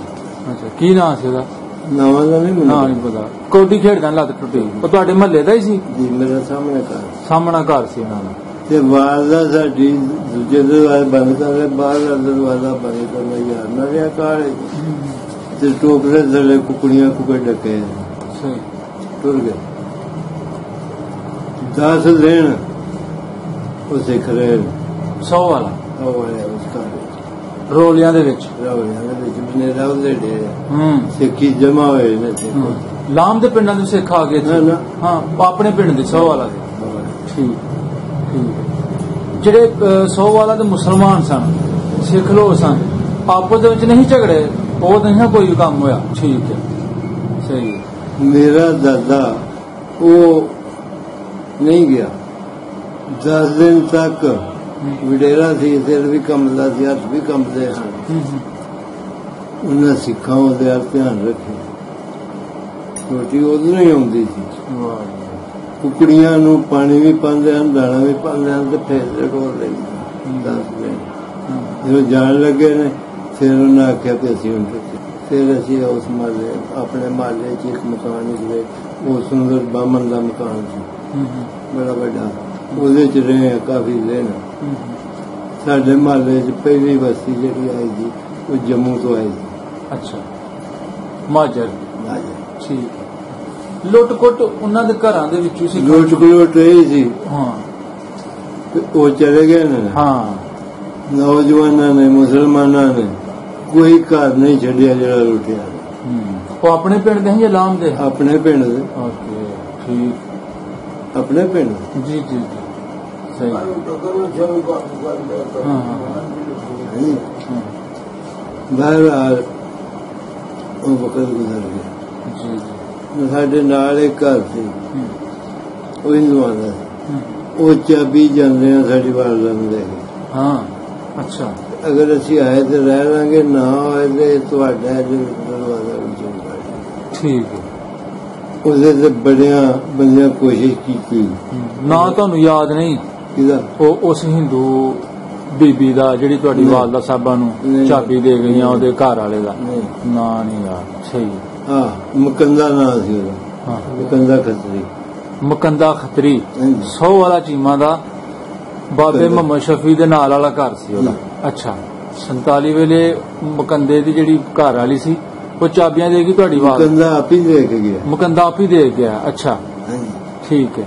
ਅੱਛਾ ਕੀ ਨਾਂ ਸੀ ਉਹਦਾ? ਨਾਵਾਂ ਦਾ ਨਹੀਂ ਮੈਨੂੰ ਨਹੀਂ ਪਤਾ। ਕੌਡੀ ਖੇਡਦਾ ਲੱਤ ਟੁੱਟੀ। ਉਹ ਤੁਹਾਡੇ ਮਹੱਲੇ ਦਾ ਹੀ ਸੀ? ਜੀ ਮੇਰਾ ਸਾਹਮਣਾ ਘਰ ਸੀ ਉਹਨਾਂ ਦਾ। ਤੇ ਵਾਰਦਾ ਸਾਡੀ ਦੂਜੇ ਦਰਵਾਜ਼ੇ ਬੰਦ ਕਰ ਰਹੇ ਬਾਹਰ ਦਰਵਾਜ਼ਾ ਬੰਦ ਕਰਨਾ ਯਾਰ ਨਾ ਰਿਹਾ ਕਾਲੇ ਤੇ ਟੋਕਰੇ ਥੱਲੇ ਕੁਕੜੀਆਂ ਕੁਕੜ ਡਕੇ ਟੁਰ ਗਏ। 10 ਦਿਨ ਉਹ ਸਿੱਖ ਰਹੇ 100 ਵਾਲਾ ਉਸ ਘਰ ਰੋਲਿਆਂ ਦੇ ਵਿੱਚ ਰੌਲਿਆਂ ਦੇ ਵਿੱਚ ਬਨੇਰਾ ਉਹਦੇ ਡੇ ਹੂੰ ਸਿੱਖੀ ਜਮਾ ਹੋਏ ਨੇ ਸਿੱਖ ਲਾਮ ਦੇ ਪਿੰਡਾਂ ਦੇ ਸਿੱਖ ਆ ਗਏ ਇੱਥੇ? ਨਾ। ਹਾਂ ਆਪਣੇ ਪਿੰਡ ਦੇ ਸੌ ਵਾਲਾ ਦੇ ਠੀਕ ਠੀਕ ਜਿਹੜੇ ਸੌ ਵਾਲਾ ਦੇ ਮੁਸਲਮਾਨ ਸਨ ਸਿੱਖ ਲੋਕ ਸਨ ਆਪਸ ਦੇ ਵਿੱਚ ਨਹੀਂ ਝਗੜੇ ਉਹ ਨਹੀਂ ਕੋਈ ਕੰਮ ਹੋਇਆ ਠੀਕ ਹੈ ਸਹੀ ਹੈ ਮੇਰਾ ਦਾਦਾ ਉਹ ਨਹੀਂ ਗਿਆ 10 ਦਿਨ ਤੱਕ ਵਿਡੇਰਾ ਸੀ ਸਿਰ ਵੀ ਕੰਬਦਾ ਸੀ ਹੱਥ ਵੀ ਕੰਬਦੇ ਹਨ ਉਹਨਾਂ ਸਿੱਖਾਂ ਉਹਦੇ ਵੱਲ ਧਿਆਨ ਰੱਖਿਆ ਛੋਟੀ ਉਦੋਂ ਹੀ ਆਉਂਦੀ ਸੀ ਕੁਕੜੀਆਂ ਨੂੰ ਪਾਣੀ ਵੀ ਪਾਉਂਦੇ ਹਨ ਦਾਣਾ ਵੀ ਪਾਉਂਦੇ ਹਨ ਤੇ ਫੇਰ ਢੋਲ ਲੈਂਦੇ 10 ਦਿਨ ਜਦੋਂ ਜਾਣ ਲੱਗੇ ਨੇ ਫਿਰ ਉਹਨਾਂ ਆਖਿਆ ਕਿ ਅਸੀਂ ਹੁਣ ਫਿਰ ਅਸੀਂ ਉਸ ਮਹੱਲੇ ਆਪਣੇ ਮਹੱਲੇ 'ਚ ਇੱਕ ਮਕਾਨ ਸੀ ਉਹ ਸੁੰਦਰ ਬਾਮਨ ਦਾ ਮਕਾਨ ਸੀ ਬੜਾ ਵੱਡਾ ਉਹਦੇ 'ਚ ਰਹੇ ਕਾਫੀ ਦਿਨ ਸਾਡੇ ਮਹੱਲੇ 'ਚ ਪਹਿਲੀ ਬਸਤੀ ਜਿਹੜੀ ਆਈ ਸੀ ਉਹ ਜੰਮੂ ਤੋਂ ਆਈ ਸੀ ਅੱਛਾ ਮਾਜਰ ਠੀਕ ਲੁੱਟ ਕੁੱਟ ਉਹਨਾਂ ਦੇ ਘਰਾਂ ਦੇ ਵਿੱਚੋਂ ਸੀ ਲੁੱਟ ਇਹ ਸੀ ਹਾਂ ਉਹ ਚਲੇ ਗਏ ਨੇ ਹਾਂ ਨੌਜਵਾਨਾਂ ਨੇ ਮੁਸਲਮਾਨਾਂ ਨੇ ਕੋਈ ਘਰ ਨਹੀਂ ਛੱਡਿਆ ਜਿਹੜਾ ਲੁੱਟਿਆ ਉਹ ਆਪਣੇ ਪਿੰਡ ਦੇ ਜਾਂ ਲਾਮ ਦੇ ਆਪਣੇ ਪਿੰਡ ਦੇ ਓਕੇ ਠੀਕ ਆਪਣੇ ਪਿੰਡ ਜੀ ਜੀ ਜੀ ਸਹੀ ਬਹਰਹਾਲ ਉਹ ਵਕਤ ਗੁਜ਼ਰ ਗਿਆ ਜੀ ਜੀ ਸਾਡੇ ਨਾਲ ਇੱਕ ਘਰ ਸੀ ਉਹ ਹਿੰਦੂਆਂ ਦਾ ਉਹ ਚਾਬੀ ਜਾਂਦੇ ਆ ਸਾਡੀ ਵਾਰ ਲੰਦੇ ਹਾਂ ਅੱਛਾ ਅਗਰ ਅਸੀਂ ਆਏ ਤੇ ਰਹਿ ਲਾਂਗੇ ਨਾ ਆਏ ਤੇ ਤੁਹਾਡਾ ਦਰਵਾਜ਼ਾ ਉੱਚਾ ਠੀਕ ਹੈ ਉਹਦੇ ਤੇ ਬੜਿਆਂ ਬੰਦਿਆਂ ਕੋਸ਼ਿਸ਼ ਕੀਤੀ ਨਾ ਤੁਹਾਨੂੰ ਯਾਦ ਨਹੀਂ ਕਿਹਦਾ ਉਹ ਉਸ ਹਿੰਦੂ ਬੀਬੀ ਦਾ ਜਿਹੜੀ ਤੁਹਾਡੀ ਵਾਲਦਾ ਸਾਹਿਬਾਂ ਨੂੰ ਚਾਬੀ ਦੇ ਗਈਆਂ ਉਹਦੇ ਘਰ ਵਾਲੇ ਦਾ ਨਾ ਨਹੀਂ ਯਾਦ ਸਹੀ ਹਾਂ ਮੁਕੰਦਾ ਨਾਂ ਸੀ ਉਹਦਾ ਹਾਂ ਮੁਕੰਦਾ ਖੱਤਰੀ ਮੁਕੰਦਾ ਖੱਤਰੀ 100 ਵਾਲਾ ਚੀਮਾ ਦਾ ਬਾਬੇ ਮੁਹੰਮਦ ਸ਼ਫੀ ਦੇ ਨਾਲ ਵਾਲਾ ਘਰ ਸੀ ਉਹਦਾ ਅੱਛਾ 47 ਵੇਲੇ ਮੁਕੰਦੇ ਦੀ ਜਿਹੜੀ ਘਰ ਵਾਲੀ ਸੀ ਉਹ ਚਾਬੀਆਂ ਦੇ ਗਈ ਤੁਹਾਡੀ ਵਾਲ ਮੁਕੰਦਾ ਆਪ ਹੀ ਦੇ ਕੇ ਗਿਆ ਮੁਕੰਦਾ ਆਪ ਹੀ ਦੇ ਗਿਆ ਅੱਛਾ ਠੀਕ ਹੈ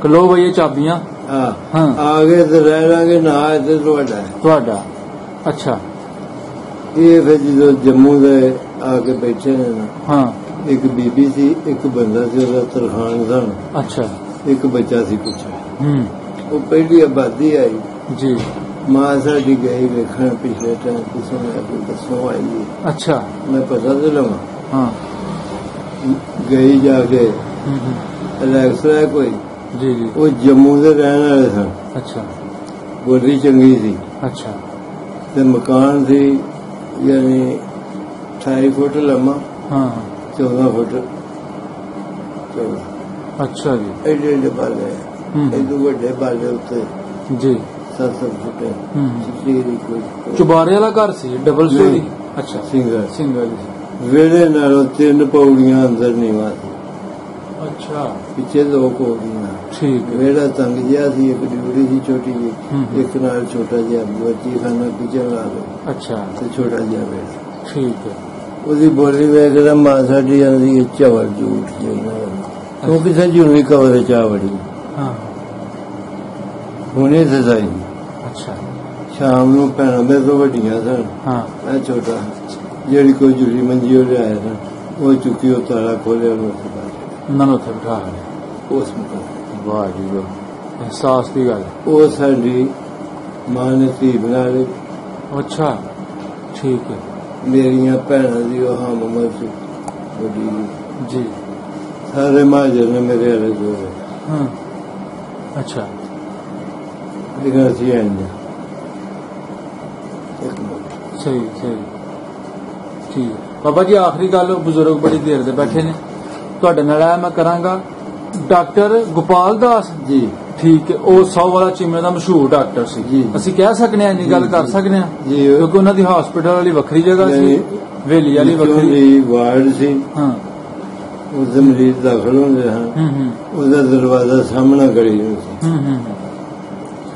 ਕਲੋ ਬਈ ਇਹ ਚਾਬੀਆਂ ਹਾਂ ਆ ਗਏ ਤੇ ਰਹਿ ਲਾਂਗੇ ਨਾ ਆਏ ਤੇ ਤੁਹਾਡਾ ਅੱਛਾ ਇਹ ਫਿਰ ਜਦੋਂ ਜੰਮੂ ਦੇ ਆ ਕੇ ਬੈਠੇ ਨੇ ਨਾ ਹਾਂ ਇੱਕ ਬੀਬੀ ਸੀ ਇੱਕ ਬੰਦਾ ਸੀ ਉਹਦਾ ਤਰਖਾਨ ਸਨ ਅੱਛਾ ਇੱਕ ਬੱਚਾ ਸੀ ਪਿੱਛੇ ਉਹ ਪਹਿਲੀ ਆਬਾਦੀ ਆਈ ਜੀ ਮਾਂ ਸਾਡੀ ਗਈ ਵੇਖਣ ਪਿਛਲੇ ਟਾਈਮ ਕਿਸੇ ਨੇ ਕੋਈ ਦੱਸੋ ਆਈ ਅੱਛਾ ਮੈਂ ਪਤਾ ਤੇ ਲਵਾਂ ਹਾਂ ਗਈ ਜਾ ਕੇ ਰਿਲੈਕਸ ਹੈ ਕੋਈ ਜੀ ਜੀ ਉਹ ਜੰਮੂ ਦੇ ਰਹਿਣ ਵਾਲੇ ਸਨ ਅੱਛਾ ਬੋਲੀ ਚੰਗੀ ਸੀ ਅੱਛਾ ਤੇ ਮਕਾਨ ਸੀ ਯਾਨੀ 28 ਫੁੱਟ ਲੰਮਾ ਹਾਂ 14 ਫੁੱਟ ਚੌੜਾ ਅੱਛਾ ਜੀ ਐਡੇ ਐਡੇ ਬਾਲੇ ਇਹਦੇ ਵੱਡੇ ਬਾਲੇ ਉੱਤੇ ਜੀ 7 ਫੁੱਟ ਸਿੱਧੀ ਕੋਈ ਚੁਬਾਰੇ ਵਾਲਾ ਘਰ ਸੀ ਡਬਲ ਸਟੋਰੀ ਅੱਛਾ ਸਿੰਗਲ ਵੇੜੇ ਨਾਲੋਂ 3 ਪੌੜੀਆਂ ਅੰਦਰ ਨੀਵਾਂ ਸੀ ਅੱਛਾ ਪਿੱਛੇ 2 ਪੌੜੀਆਂ ਠੀਕ ਹੈ ਵੇੜਾ ਤੰਗ ਜਿਹਾ ਸੀ ਇੱਕ ਡਿਊਟੀ ਸੀ ਛੋਟੀ ਜਿਹੀ ਇੱਕ ਨਾਲ ਛੋਟਾ ਜਿਹਾ ਬੱਚੀ ਖਾਨਾ ਪਿੱਛੇ ਲਾ ਲਓ ਅੱਛਾ ਤੇ ਛੋਟਾ ਜਿਹਾ ਵੇੜਾ ਠੀਕ ਹੈ ਉਹਦੀ ਬੋਲੀ ਵੇਖਦਾ ਮਾਂ ਸਾਡੀ ਆਂਦੀ ਚਵਲ ਝੂਠ ਜਿਹਾ ਉਹ ਕਿਸੇ ਜੁਨੀ ਕਵਰ ਚਾ ਵੜੀ ਹਾਂ ਹੁਣੇ ਸਜ਼ਾਈ ਅੱਛਾ ਸ਼ਾਮ ਨੂੰ ਭੈਣਾਂ ਦੇ ਤੋਂ ਵੱਡੀਆਂ ਸਨ ਹਾਂ ਇਹ ਛੋਟਾ ਜਿਹੜੀ ਕੋਈ ਜੁਲੀ ਮੰਜੀ ਉਹ ਲਿਆਇਆ ਸਨ ਉਹ ਚੁੱਕੀ ਉਹ ਤਾਲਾ ਖੋਲਿਆ ਉਹਨਾਂ ਨੂੰ ਉੱਥੇ ਬਿਠਾ ਲਿਆ ਉਸ ਮਕਾਨ ਵਾਹ ਜੀ ਵਾਹ ਅਹਿਸਾਸ ਦੀ ਗੱਲ ਉਹ ਸਾਡੀ ਮਾਂ ਨੇ ਧੀ ਬਣਾ ਲਈ ਅੱਛਾ ਠੀਕ ਹੈ ਮੇਰੀਆਂ ਭੈਣਾਂ ਦੀ ਉਹ ਹਮਮਤ ਸੀ ਵੱਡੀ ਜੀ ਸਾਰੇ ਮਾਜਰ ਨੇ ਮੇਰੇ ਵਾਲੇ ਜੋੜੇ ਹਾਂ ਅੱਛਾ ਲੇਕਿਨ ਅਸੀਂ ਆਂਦੇ ਸਹੀ ਠੀਕ ਬਾਬਾ ਜੀ ਆਖਰੀ ਗੱਲ ਬਜ਼ੁਰਗ ਬੜੀ ਦੇਰ ਦੇ ਬੈਠੇ ਨੇ ਤੁਹਾਡੇ ਨਾਲ ਮੈਂ ਕਰਾਂਗਾ ਡਾਕਟਰ ਗੋਪਾਲ ਦਾਸ ਜੀ ਠੀਕ ਹੈ ਉਹ 100 ਵਾਲਾ ਚੀਮੇ ਦਾ ਮਸ਼ਹੂਰ ਡਾਕਟਰ ਸੀ ਅਸੀਂ ਕਹਿ ਸਕਦੇ ਹਾਂ ਇੰਨੀ ਗੱਲ ਕਰ ਸਕਦੇ ਹਾਂ ਕਿਉਂਕਿ ਉਹਨਾਂ ਦੀ ਹਸਪੀਟਲ ਵਾਲੀ ਵੱਖਰੀ ਜਗ੍ਹਾ ਸੀ ਵੇਲੀ ਵਾਲੀ ਵੱਖਰੀ ਵਾਰਡ ਸੀ ਹਾਂ ਉਹਦੇ ਮਰੀਜ਼ ਦਾਖਲ ਹੁੰਦੇ ਹਨ ਉਹਦਾ ਦਰਵਾਜ਼ਾ ਸਾਹਮਣਾ ਕਰੀ ਸੀ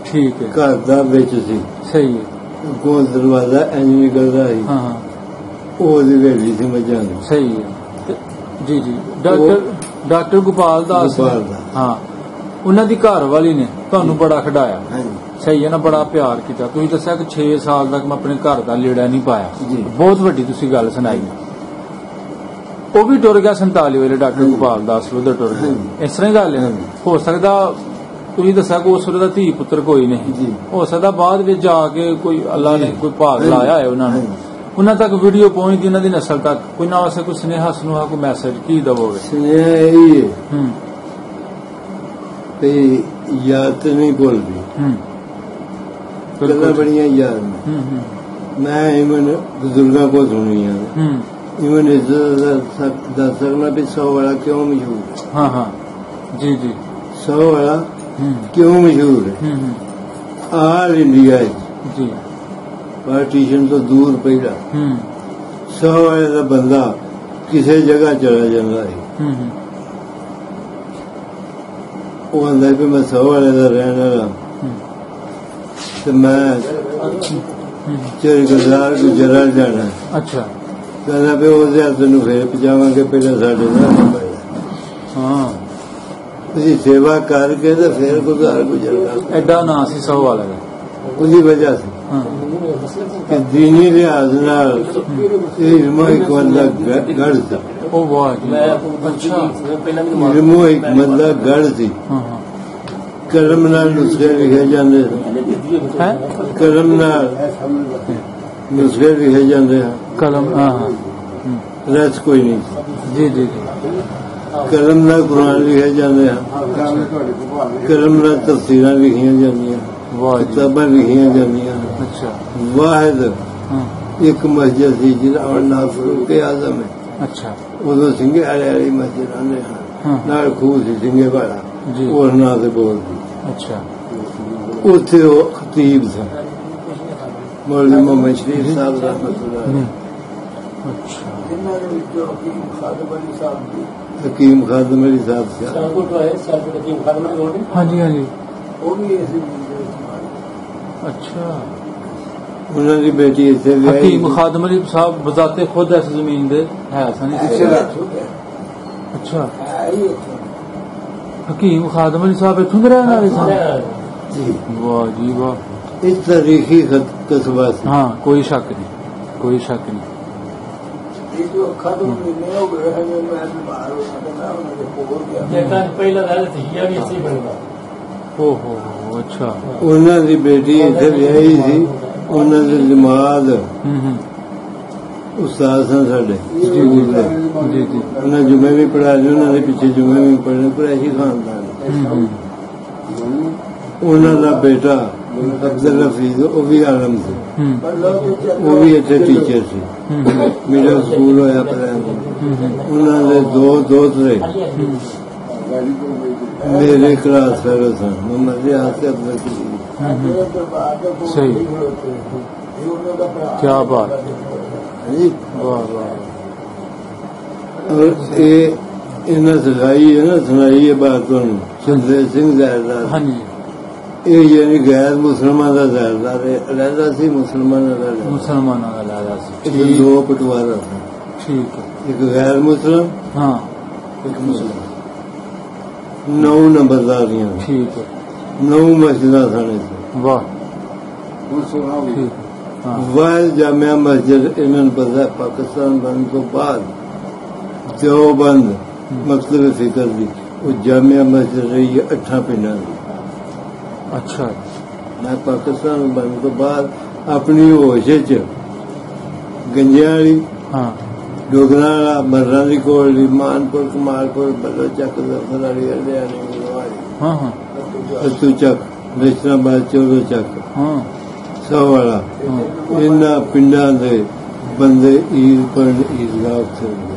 ਠੀਕ ਹੈ ਘਰ ਦਾ ਵਿੱਚ ਸੀ ਸਹੀ ਹੈ ਕੋ ਦਰਵਾਜ਼ਾ ਇੰਜ ਨਿਕਲਦਾ ਸੀ ਹਾਂ ਉਹਦੀ ਵੇਲੀ ਸੀ ਮੱਝਾਂ ਦੀ ਸਹੀ ਹੈ ਜੀ ਜੀ ਡਾਕਟਰ ਗੋਪਾਲ ਦਾਸ ਹਾਂ ਉਹਨਾਂ ਦੀ ਘਰ ਵਾਲੀ ਨੇ ਤੁਹਾਨੂੰ ਬੜਾ ਖਿਡਾਇਆ ਸਹੀ ਹੈ ਨਾ, ਬੜਾ ਪਿਆਰ ਕੀਤਾ। ਤੁਸੀਂ ਦੱਸਿਆ ਕਿ 6 ਸਾਲ ਤੱਕ ਮੈਂ ਆਪਣੇ ਘਰ ਦਾ ਲੀੜਾ ਨਹੀਂ ਪਾਇਆ, ਜੀ। ਬਹੁਤ ਵੱਡੀ ਤੁਸੀਂ ਗੱਲ ਸੁਣਾਈ। ਉਹ ਵੀ ਟੁਰ ਗਿਆ 47 ਵੇਲੇ, ਡਾਕਟਰ ਗੋਪਾਲ ਦਾਸ ਉਧਰ ਟੁਰ ਗਿਆ, ਇਸ ਤਰ੍ਹਾਂ ਹੀ ਗੱਲ ਹੈ। ਹੋ ਸਕਦਾ ਤੁਸੀਂ ਦੱਸਿਆ ਕਿ ਉਸ ਵੇਲੇ ਦਾ ਧੀ ਪੁੱਤਰ ਕੋਈ ਨਹੀਂ ਜੀ। ਹੋ ਸਕਦਾ ਬਾਅਦ ਵਿੱਚ ਜਾ ਕੇ ਕੋਈ ਅੱਲਾ ਨੇ ਕੋਈ ਭਾਗ ਲਾਇਆ ਹੈ ਉਹਨਾਂ ਨੂੰ, ਉਹਨਾਂ ਤੱਕ ਵੀਡੀਓ ਪਹੁੰਚਦੀ, ਉਹਨਾਂ ਦੀ ਨਸਲ ਤੱਕ। ਕੋਈ ਨਾ ਵਾਸਤੇ ਕੋਈ ਸੁਨੇਹਾ ਸੁਨੇਹਾ ਕੋਈ ਮੈਸੇਜ ਕੀ ਦਵੋਗੇ? ਸੁਨੇਹਾ ਇਹੀ ਹੈ ਤੇ ਯਾਦ ਤੇ ਨਹੀਂ ਭੁੱਲਦੀ, ਗੱਲਾਂ ਬੜੀਆਂ ਯਾਦ ਨੇ। ਮੈਂ ਇਵਨ ਬਜ਼ੁਰਗਾਂ ਕੋਲ ਸੁਣੀਆਂ, ਇਵਨ ਇੱਜ਼ਤ ਦੱਸ ਸਕਣਾ ਵੀ 100 ਵਾਲਾ ਕਿਉਂ ਮਸ਼ਹੂਰ ਹੈ। ਹਾਂ ਹਾਂ ਜੀ ਜੀ। 100 ਵਾਲਾ ਕਿਉਂ ਮਸ਼ਹੂਰ ਹੈ? ਆਲ ਇੰਡੀਆ ਜੀ ਪਾਰਟੀਸ਼ਨ ਤੋਂ ਦੂਰ ਪਹਿਲਾਂ 100 ਵਾਲੇ ਦਾ ਬੰਦਾ ਕਿਸੇ ਜਗ੍ਹਾ ਚਲਾ ਜਾਂਦਾ ਹੈ, ਉਹ ਆਂਦਾ ਕਿ ਮੈਂ 100 ਵਾਲੇ ਦਾ ਰਹਿਣ ਵਾਲਾ ਤੇ ਮੈਂ ਗੁਜਰਾਤ ਜਾਣਾ। ਅੱਛਾ। ਕਹਿੰਦਾ ਵੀ ਉਹਦੇ ਹੱਥ ਨੂੰ ਫੇਰ ਪਜਾਵਾਂਗੇ, ਪਹਿਲਾਂ ਸਾਡੇ ਨਾਲ ਹਾਂ ਤੁਸੀਂ ਸੇਵਾ ਕਰਕੇ ਤੇ ਫੇਰ ਗੁਜ਼ਰਦਾ। ਐਡਾ ਨਾਂ ਸੀ 100 ਵਾਲਾ ਦਾ, ਉਹਦੀ ਵਜ੍ਹਾ ਸੀ ਕਿ ਦੀਨੀ ਲਿਹਾਜ਼ ਨਾਲ ਇਲਮੋ ਹਕਮਤ ਦਾ ਗੜ ਸੀ। ਉਹ ਵਾਹ ਜੀ। ਅੱਛਾ। ਇਲਮੋ ਹਕਮਤ ਦਾ ਗੜ ਸੀ। ਕਲਮ ਨਾਲ ਨੁਸਖੇ ਲਿਖੇ ਜਾਂਦੇ ਹੈ, ਕਲਮ ਨਾਲ ਨੁਸਖੇ ਲਿਖੇ ਜਾਂਦੇ ਹਨ। ਕਲਮ ਰਸ ਕੋਈ ਨਹੀਂ ਜੀ ਜੀ। ਕਲਮ ਨਾਲ ਕੁਰਾਨ ਲਿਖੇ ਜਾਂਦੇ ਹਨ, ਕਲਮ ਨਾਲ ਤਫਸੀਰਾਂ ਲਿਖੀਆਂ ਜਾਂਦੀਆਂ, ਕਿਤਾਬਾਂ ਲਿਖੀਆਂ ਜਾਂਦੀਆਂ। ਅੱਛਾ। ਵਾਹਿਦ ਇੱਕ ਮਸਜਿਦ ਸੀ ਜਿਹਦਾ ਨਾਮ ਫਾਰੂਕ ਆਜ਼ਮ ਹੈ। ਅੱਛਾ। ਉਦੋਂ ਸਿੰਘੇ ਵਾਲੀ ਮਸਜਿਦ ਆਉਂਦੇ ਹਨ, ਨਾਲ ਖੂਹ ਸੀ ਸਿੰਘੇ ਵਾਲਾ, ਉਸ ਨਾਂ ਤੇ ਬੋਲਦੀ। ਅੱਛਾ। ਉੱਥੇ ਉਹ ਖਤੀਬ ਸੀ ਮੌਲਵੀ ਮੁਹੰਮਦ ਸ਼ਰੀਫ ਸਾਹਿਬ ਰਹਿਮਤੁल्लाह। ਅੱਛਾ। ਹਕੀਮ ਖਾਦਮ ਅਲੀ ਸਾਹਿਬ ਸੀ। ਹਾਂਜੀ ਹਾਂਜੀ। ਅੱਛਾ। ਉਹਨਾਂ ਦੀ ਬੇਟੀ ਇੱਥੇ ਵਿਆਹੀ। ਹਕੀਮ ਖਾਦਮ ਅਲੀ ਸਾਹਿਬ ਬਜ਼ਾਤੇ ਖੁਦ ਇਸ ਜ਼ਮੀਨ ਦੇ ਹੈ ਸਨ। ਅੱਛਾ। ਹਕੀਮ ਖਾਦਮ ਅਲੀ ਸਾਹਿਬ ਇੱਥੋਂ ਦੇ ਰਹਿਣ ਵਾਲੇ ਸਨ ਜੀ। ਵਾਹ ਜੀ ਵਾਹ। ਇਸ ਤਾਰੀਖੀ ਕਸਬਾ ਸੀ। ਹਾਂ ਕੋਈ ਸ਼ੱਕ ਨਹੀਂ, ਕੋਈ ਸ਼ੱਕ ਨਹੀਂ। ਅੱਛਾ। ਉਹਨਾਂ ਦੀ ਬੇਟੀ ਇੱਥੇ ਵਿਆਹੀ ਸੀ, ਉਹਨਾਂ ਦੇ ਜਮਾਤ ਉਸਤਾਦ ਸਨ ਸਾਡੇ ਸਕੂਲ ਦੇ। ਜੀ ਜੀ। ਉਹਨਾਂ ਜੁਮੇ ਵੀ ਪੜ੍ਹਾਏ, ਉਹਨਾਂ ਦੇ ਪਿੱਛੇ ਜੁਮੇ ਵੀ ਪੜ੍ਹੇ, ਕੁਰੈਸ਼ੀ ਖਾਨਦਾਨ। ਉਹਨਾਂ ਦਾ ਬੇਟਾ ਅਬਦੁਲ ਹਫੀਜ਼ ਉਹ ਵੀ ਆਲਮ ਸੀ, ਉਹ ਵੀ ਇੱਥੇ ਟੀਚਰ ਸੀ, ਮਿਡਲ ਸਕੂਲ ਹੋਇਆ ਪ੍ਰਾਇਮਰੀ। ਉਹਨਾਂ ਦੇ ਦੋ ਦੋਤਰੇ ਮੇਰੇ ਕਲਾਸ ਫੈਲੋ ਸਨ, ਮੁਹੰਮਦ ਰਿਆਜ਼ ਤੇ ਅਬਦੁਲ ਕਰੀਮ। ਸਹੀ, क्या बात है। वाह वाह। और ये इन्हें सिखाई है ना, सुनाई है बात ਤੁਹਾਨੂੰ ਸੁਖਦੇਵ ਸਿੰਘ ਜ਼ਹਿਰਦਾਰ। ਹਾਂਜੀ। ਇਹ ਯਾਨੀ ਗੈਰ ਮੁਸਲਮਾਨ ਦਾ ਜ਼ਹਿਰਦਾਰ ਰਹਿੰਦਾ ਸੀ, ਮੁਸਲਮਾਨਾਂ ਦਾ ਲਹਿਦਾ ਸੀ। ਇਹ ਦੋ ਪਟਵਾਰਾ ਸੀ। ਠੀਕ ਹੈ। ਇੱਕ ਗੈਰ ਮੁਸਲਮ, ਹਾਂ, ਇੱਕ ਮੁਸਲਮ। 9 ਨੰਬਰਦਾਰੀਆਂ। ਠੀਕ ਹੈ। 9 ਮਸਜਿਦਾਂ ਸਨ। ਵਾਹ। ਠੀਕ। ਵਾਹਿਦ ਜਾਮਿਆ ਮਸਜਿਦ ਇਹਨਾਂ ਨੂੰ ਪਤਾ ਪਾਕਿਸਤਾਨ ਬਣਨ ਤੋਂ ਬਾਅਦ ਦੇਵਬੰਦ ਮਕਤਬ ਫਿਕਰ ਦੀ ਉਹ ਜਾਮਿਆ ਮਸਜਿਦ ਰਹੀ ਹੈ 8 ਪਿੰਡਾਂ ਦੀ। ਅੱਛਾ। ਮੈਂ ਪਾਕਿਸਤਾਨ ਬਣਨ ਤੋਂ ਬਾਅਦ ਆਪਣੀ ਹੋਸ਼ ਚ ਗੰਜਿਆਂ ਵਾਲੀ, ਹਾਂ, ਡੋਗਰਾਂ ਵਾਲਾ, ਮਰਰਾਂ ਦੀ ਕੋਲ, ਮਾਨਪੁਰ, ਕਮਾਲਪੁਰ, ਬੱਲੋਚੱਕ, ਜ਼ਫਰ ਵਾਲੀ, ਹਰਿਆਣੀ, ਹਾਂ ਹਾਂ, ਅਤੂ ਚੱਕ, ਰਿਸ਼ਤਾਬਾਦ, ਚੌਦੋ ਚੱਕ, ਹਾਂ, 100 ਵਾਲਾ, ਇਹਨਾਂ ਪਿੰਡਾਂ ਦੇ ਬੰਦੇ ਈਦ ਪੜ੍ਹਨ ਈਦਗਾਹ ਉੱਥੇ ਹੁੰਦੇ।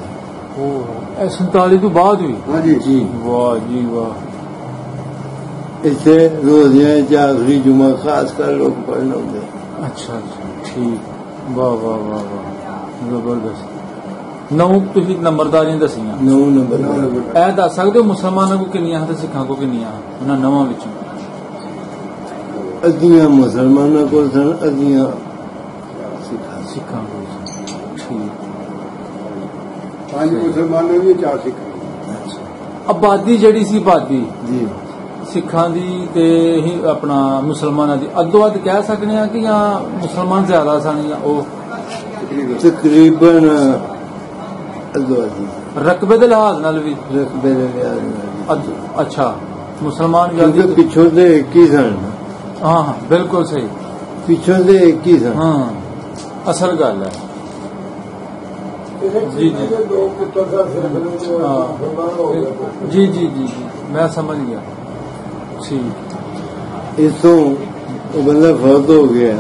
ਇਹ 47 ਤੋਂ ਬਾਅਦ ਵੀ? ਹਾਂਜੀ ਜੀ। ਵਾਹ ਜੀ ਵਾਹ। ਇੱਥੇ ਰੋਜ਼ਿਆਂ ਚ ਆਖਰੀ ਜੁਮਾ ਖਾਸ ਕਰ ਲੋਕ ਪੜ੍ਹਨ ਆਉਂਦੇ। ਅੱਛਾ ਅੱਛਾ, ਠੀਕ। ਵਾਹ ਵਾਹ ਵਾਹ ਵਾਹ, ਜ਼ਬਰਦਸਤ। 9 ਤੁਸੀਂ ਨੰਬਰਦਾਰੀਆਂ ਦਸੀਆਂ। 9 ਨੰਬਰ। ਇਹ ਦੱਸ ਸਕਦੇ ਹੋ ਮੁਸਲਮਾਨਾਂ ਕੋ ਕਿੰਨੀਆਂ ਤੇ ਸਿੱਖਾਂ ਕੋ ਕਿੰਨੀਆਂ ਉਹਨਾਂ 9 ਵਿੱਚੋਂ? ਅੱਧੀਆਂ ਮੁਸਲਮਾਨਾਂ ਕੋਲ ਸਨ, ਅੱਧੀਆਂ ਸਿੱਖਾਂ ਕੋਲ। ਠੀਕ। 5 ਮੁਸਲਮਾਨਾਂ ਦੀ 4 ਸਿੱਖਾਂ। ਆਬਾਦੀ ਜਿਹੜੀ ਸੀ, ਆਬਾਦੀ ਜੀ ਸਿੱਖਾਂ ਦੀ ਤੇ ਹੀ ਆਪਣਾ ਮੁਸਲਮਾਨਾਂ ਦੀ ਅੱਧੋ ਅੱਧ ਕਹਿ ਸਕਨੇ ਆ ਕਿ ਜਾਂ ਮੁਸਲਮਾਨ ਜ਼ਿਆਦਾ ਸਨ ਜਾਂ ਉਹ ਤਕਰੀਬਨ ਅੱਧੋ ਰਕਬੇ ਦੇ ਲਿਹਾਜ਼ ਨਾਲ ਵੀ ਰਕਬੇ ਦੇ ਲਿਹਾਜ਼ ਨਾਲ ਅੱਛਾ ਮੁਸਲਮਾਨ ਕਿਉਂਕਿ ਪਿੱਛੋਂ ਦੇ ਇੱਕ ਹੀ ਸਨ। ਹਾਂ ਹਾਂ ਬਿਲਕੁਲ ਸਹੀ ਪਿੱਛੋਂ ਦੇ ਇੱਕ ਹੀ ਸਨ। ਹਾਂ ਅਸਲ ਗੱਲ ਹੈ ਜੀ ਜੀ ਦੋ ਪੁੱਤਰ ਦਾ ਜੀ ਜੀ ਜੀ ਜੀ ਮੈਂ ਸਮਝ ਗਿਆ ਠੀਕ ਇਸੋਂ ਉਹ ਬੰਦਾ ਫੌਤ ਹੋ ਗਿਆ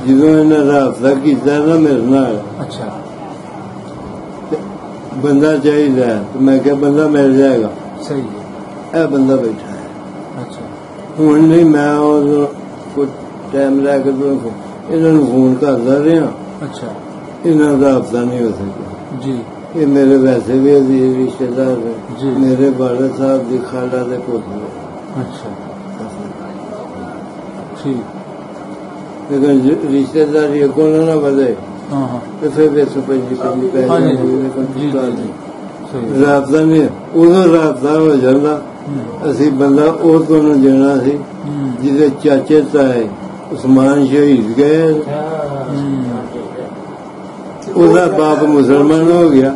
ਜਦੋਂ ਇਹਨਾਂ ਰਾਬਤਾ ਕੀਤਾ ਨਾ ਮੇਰੇ ਨਾਲ। ਅੱਛਾ ਬੰਦਾ ਚਾਹੀਦਾ ਤੇ ਮੈਂ ਕਿਹਾ ਬੰਦਾ ਮਿਲ ਜਾਏਗਾ। ਸਹੀ ਹੈ ਇਹ ਬੰਦਾ ਬੈਠਾ ਹੈ। ਅੱਛਾ ਹੁਣ ਨਹੀਂ ਮੈਂ ਉਹ ਕੁਝ ਟਾਈਮ ਲੈ ਕੇ ਇਹਨਾਂ ਨੂੰ ਫੋਨ ਕਰਦਾ ਰਿਹਾ। ਅੱਛਾ ਇਹਨਾਂ ਦਾ ਰਾਬਤਾ ਨਹੀਂ ਹੋ ਸਕਿਆ ਜੀ। ਇਹ ਮੇਰੇ ਵੈਸੇ ਵੀ ਅਜ਼ੀਜ਼ ਰਿਸ਼ਤੇਦਾਰ ਜੀ। ਨੇ ਮੇਰੇ ਵਾਲਦ ਸਾਹਿਬ ਦੀ ਖਾਲਾ ਦੇ ਪੁੱਤ। ਅੱਛਾ ਠੀਕ ਲੇਕਿਨ ਰਿਸ਼ਤੇਦਾਰੀ ਕੋਲ ਨਾ ਵਧੇ ਹਾਂ ਹਾਂ ਤੇ ਫਿਰ ਵੀ ਸੁਪੰਜੀ ਪੰਜੀ ਪੈਸੇ ਜੀ ਜੀ ਸਹੀ ਰਾਬਤਾ ਨਹੀਂ ਉਦੋਂ ਰਾਬਤਾ ਹੋ ਜਾਂਦਾ। ਅਸੀਂ ਬੰਦਾ ਉਹ ਤੋਂ ਨੂੰ ਦੇਣਾ ਸੀ ਜਿਹਦੇ ਚਾਚੇ ਤਾਏ ਉਸਮਾਨ ਸ਼ਹੀਦ ਗਏ। ਉਹਦਾ ਬਾਪ ਮੁਸਲਮਾਨ ਹੋ ਗਿਆ।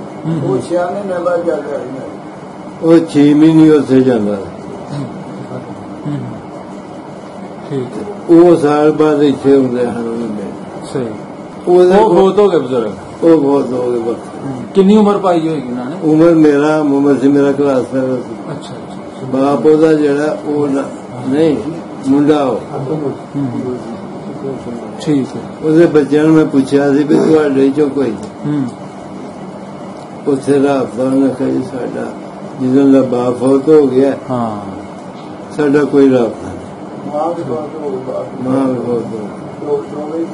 ਉਹ 6 ਮਹੀਨੇ ਉੱਥੇ ਜਾਂਦਾ ਉਹ ਸਾਲ ਬਾਅਦ ਇੱਥੇ ਹੁੰਦੇ ਹਨ। ਸਹੀ ਉਹ ਬਹੁਤ ਹੋ ਗਏ ਬਜ਼ੁਰਗ। ਉਹ ਬਹੁਤ ਹੋ ਗਏ ਵਕਤ। ਕਿੰਨੀ ਉਮਰ ਪਾਈ ਹੋਏਗੀ ਉਹਨਾਂ ਨੇ? ਉਮਰ ਸੀ ਮੇਰਾ ਕਲਾਸ ਫੇਰ। ਅੱਛਾ ਬਾਪ ਉਹਦਾ ਜਿਹੜਾ ਉਹ ਨਹੀਂ ਮੁੰਡਾ ਉਹ ਠੀਕ ਹੈ। ਉਹਦੇ ਬੱਚਿਆਂ ਨੂੰ ਮੈਂ ਪੁੱਛਿਆ ਸੀ ਵੀ ਤੁਹਾਡੇ ਚੋਂ ਕੋਈ ਉੱਥੇ ਰਾਬਤਾ ਉਹਨੇ ਕਿਹਾ ਸਾਡਾ ਜਦੋਂ ਦਾ ਬਾਪ ਫੌਤ ਹੋ ਗਿਆ ਹਾਂ ਸਾਡਾ ਕੋਈ ਰਾਬਤਾ ਨਹੀਂ। ਮਾਂ ਵੀ ਫੌਤ ਹੋ ਗਈ।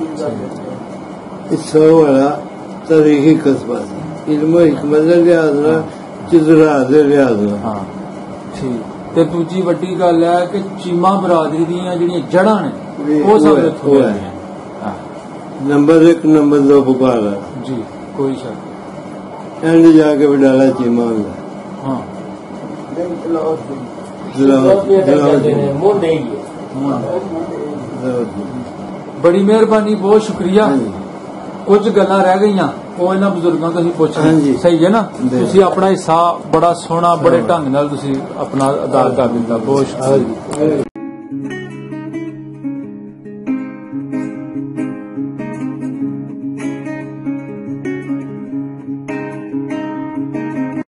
ਇਸ ਵਾਲਾ ਤਾਰੀਖੀ ਕਸਬਾ ਸੀ। ਇਲਮ ਹਕਮਤ ਦੇ ਲਿਹਾਜ਼ ਨਾਲ ਚਿਜ਼ਰਾ ਦੇ ਲਿਹਾਜ਼ ਨਾਲ। ਹਾਂ ਠੀਕ। ਤੇ ਦੂਜੀ ਵੱਡੀ ਗੱਲ ਹੈ ਕਿ ਚੀਮਾ ਬਰਾਦਰੀ ਦੀਆਂ ਜਿਹੜੀਆਂ ਜੜ੍ਹਾਂ ਨੇ ਉਹ ਸਭ ਇੱਥੋਂ ਆਈਆਂ। ਨੰਬਰ 1 ਨੰਬਰ 2 ਭੋਪਾਲ ਹੈ ਜੀ ਕੋਈ ਸ਼ੱਕ ਐਂਡ ਜਾ ਕੇ ਵਡਾਲਾ ਚੀਮਾ ਹੁੰਦਾ। ਹਾਂ ਬੜੀ ਮਿਹਰਬਾਨੀ ਬਹੁਤ ਸ਼ੁਕਰੀਆ। ਕੁਝ ਗੱਲਾਂ ਰਹਿ ਗਈਆਂ ਉਹ ਇਹਨਾਂ ਬਜ਼ੁਰਗਾਂ ਤੋਂ ਹੀ ਪੁੱਛਣਾ ਸਹੀ ਹੈ ਨਾ। ਤੁਸੀਂ ਆਪਣਾ ਹਿੱਸਾ ਬੜਾ ਸੋਹਣਾ ਬੜੇ ਢੰਗ ਨਾਲ ਤੁਸੀਂ ਆਪਣਾ ਅਦਾ ਕਰ ਦਿੱਤਾ। ਬਹੁਤ ਸ਼ੁਕਰੀਆ।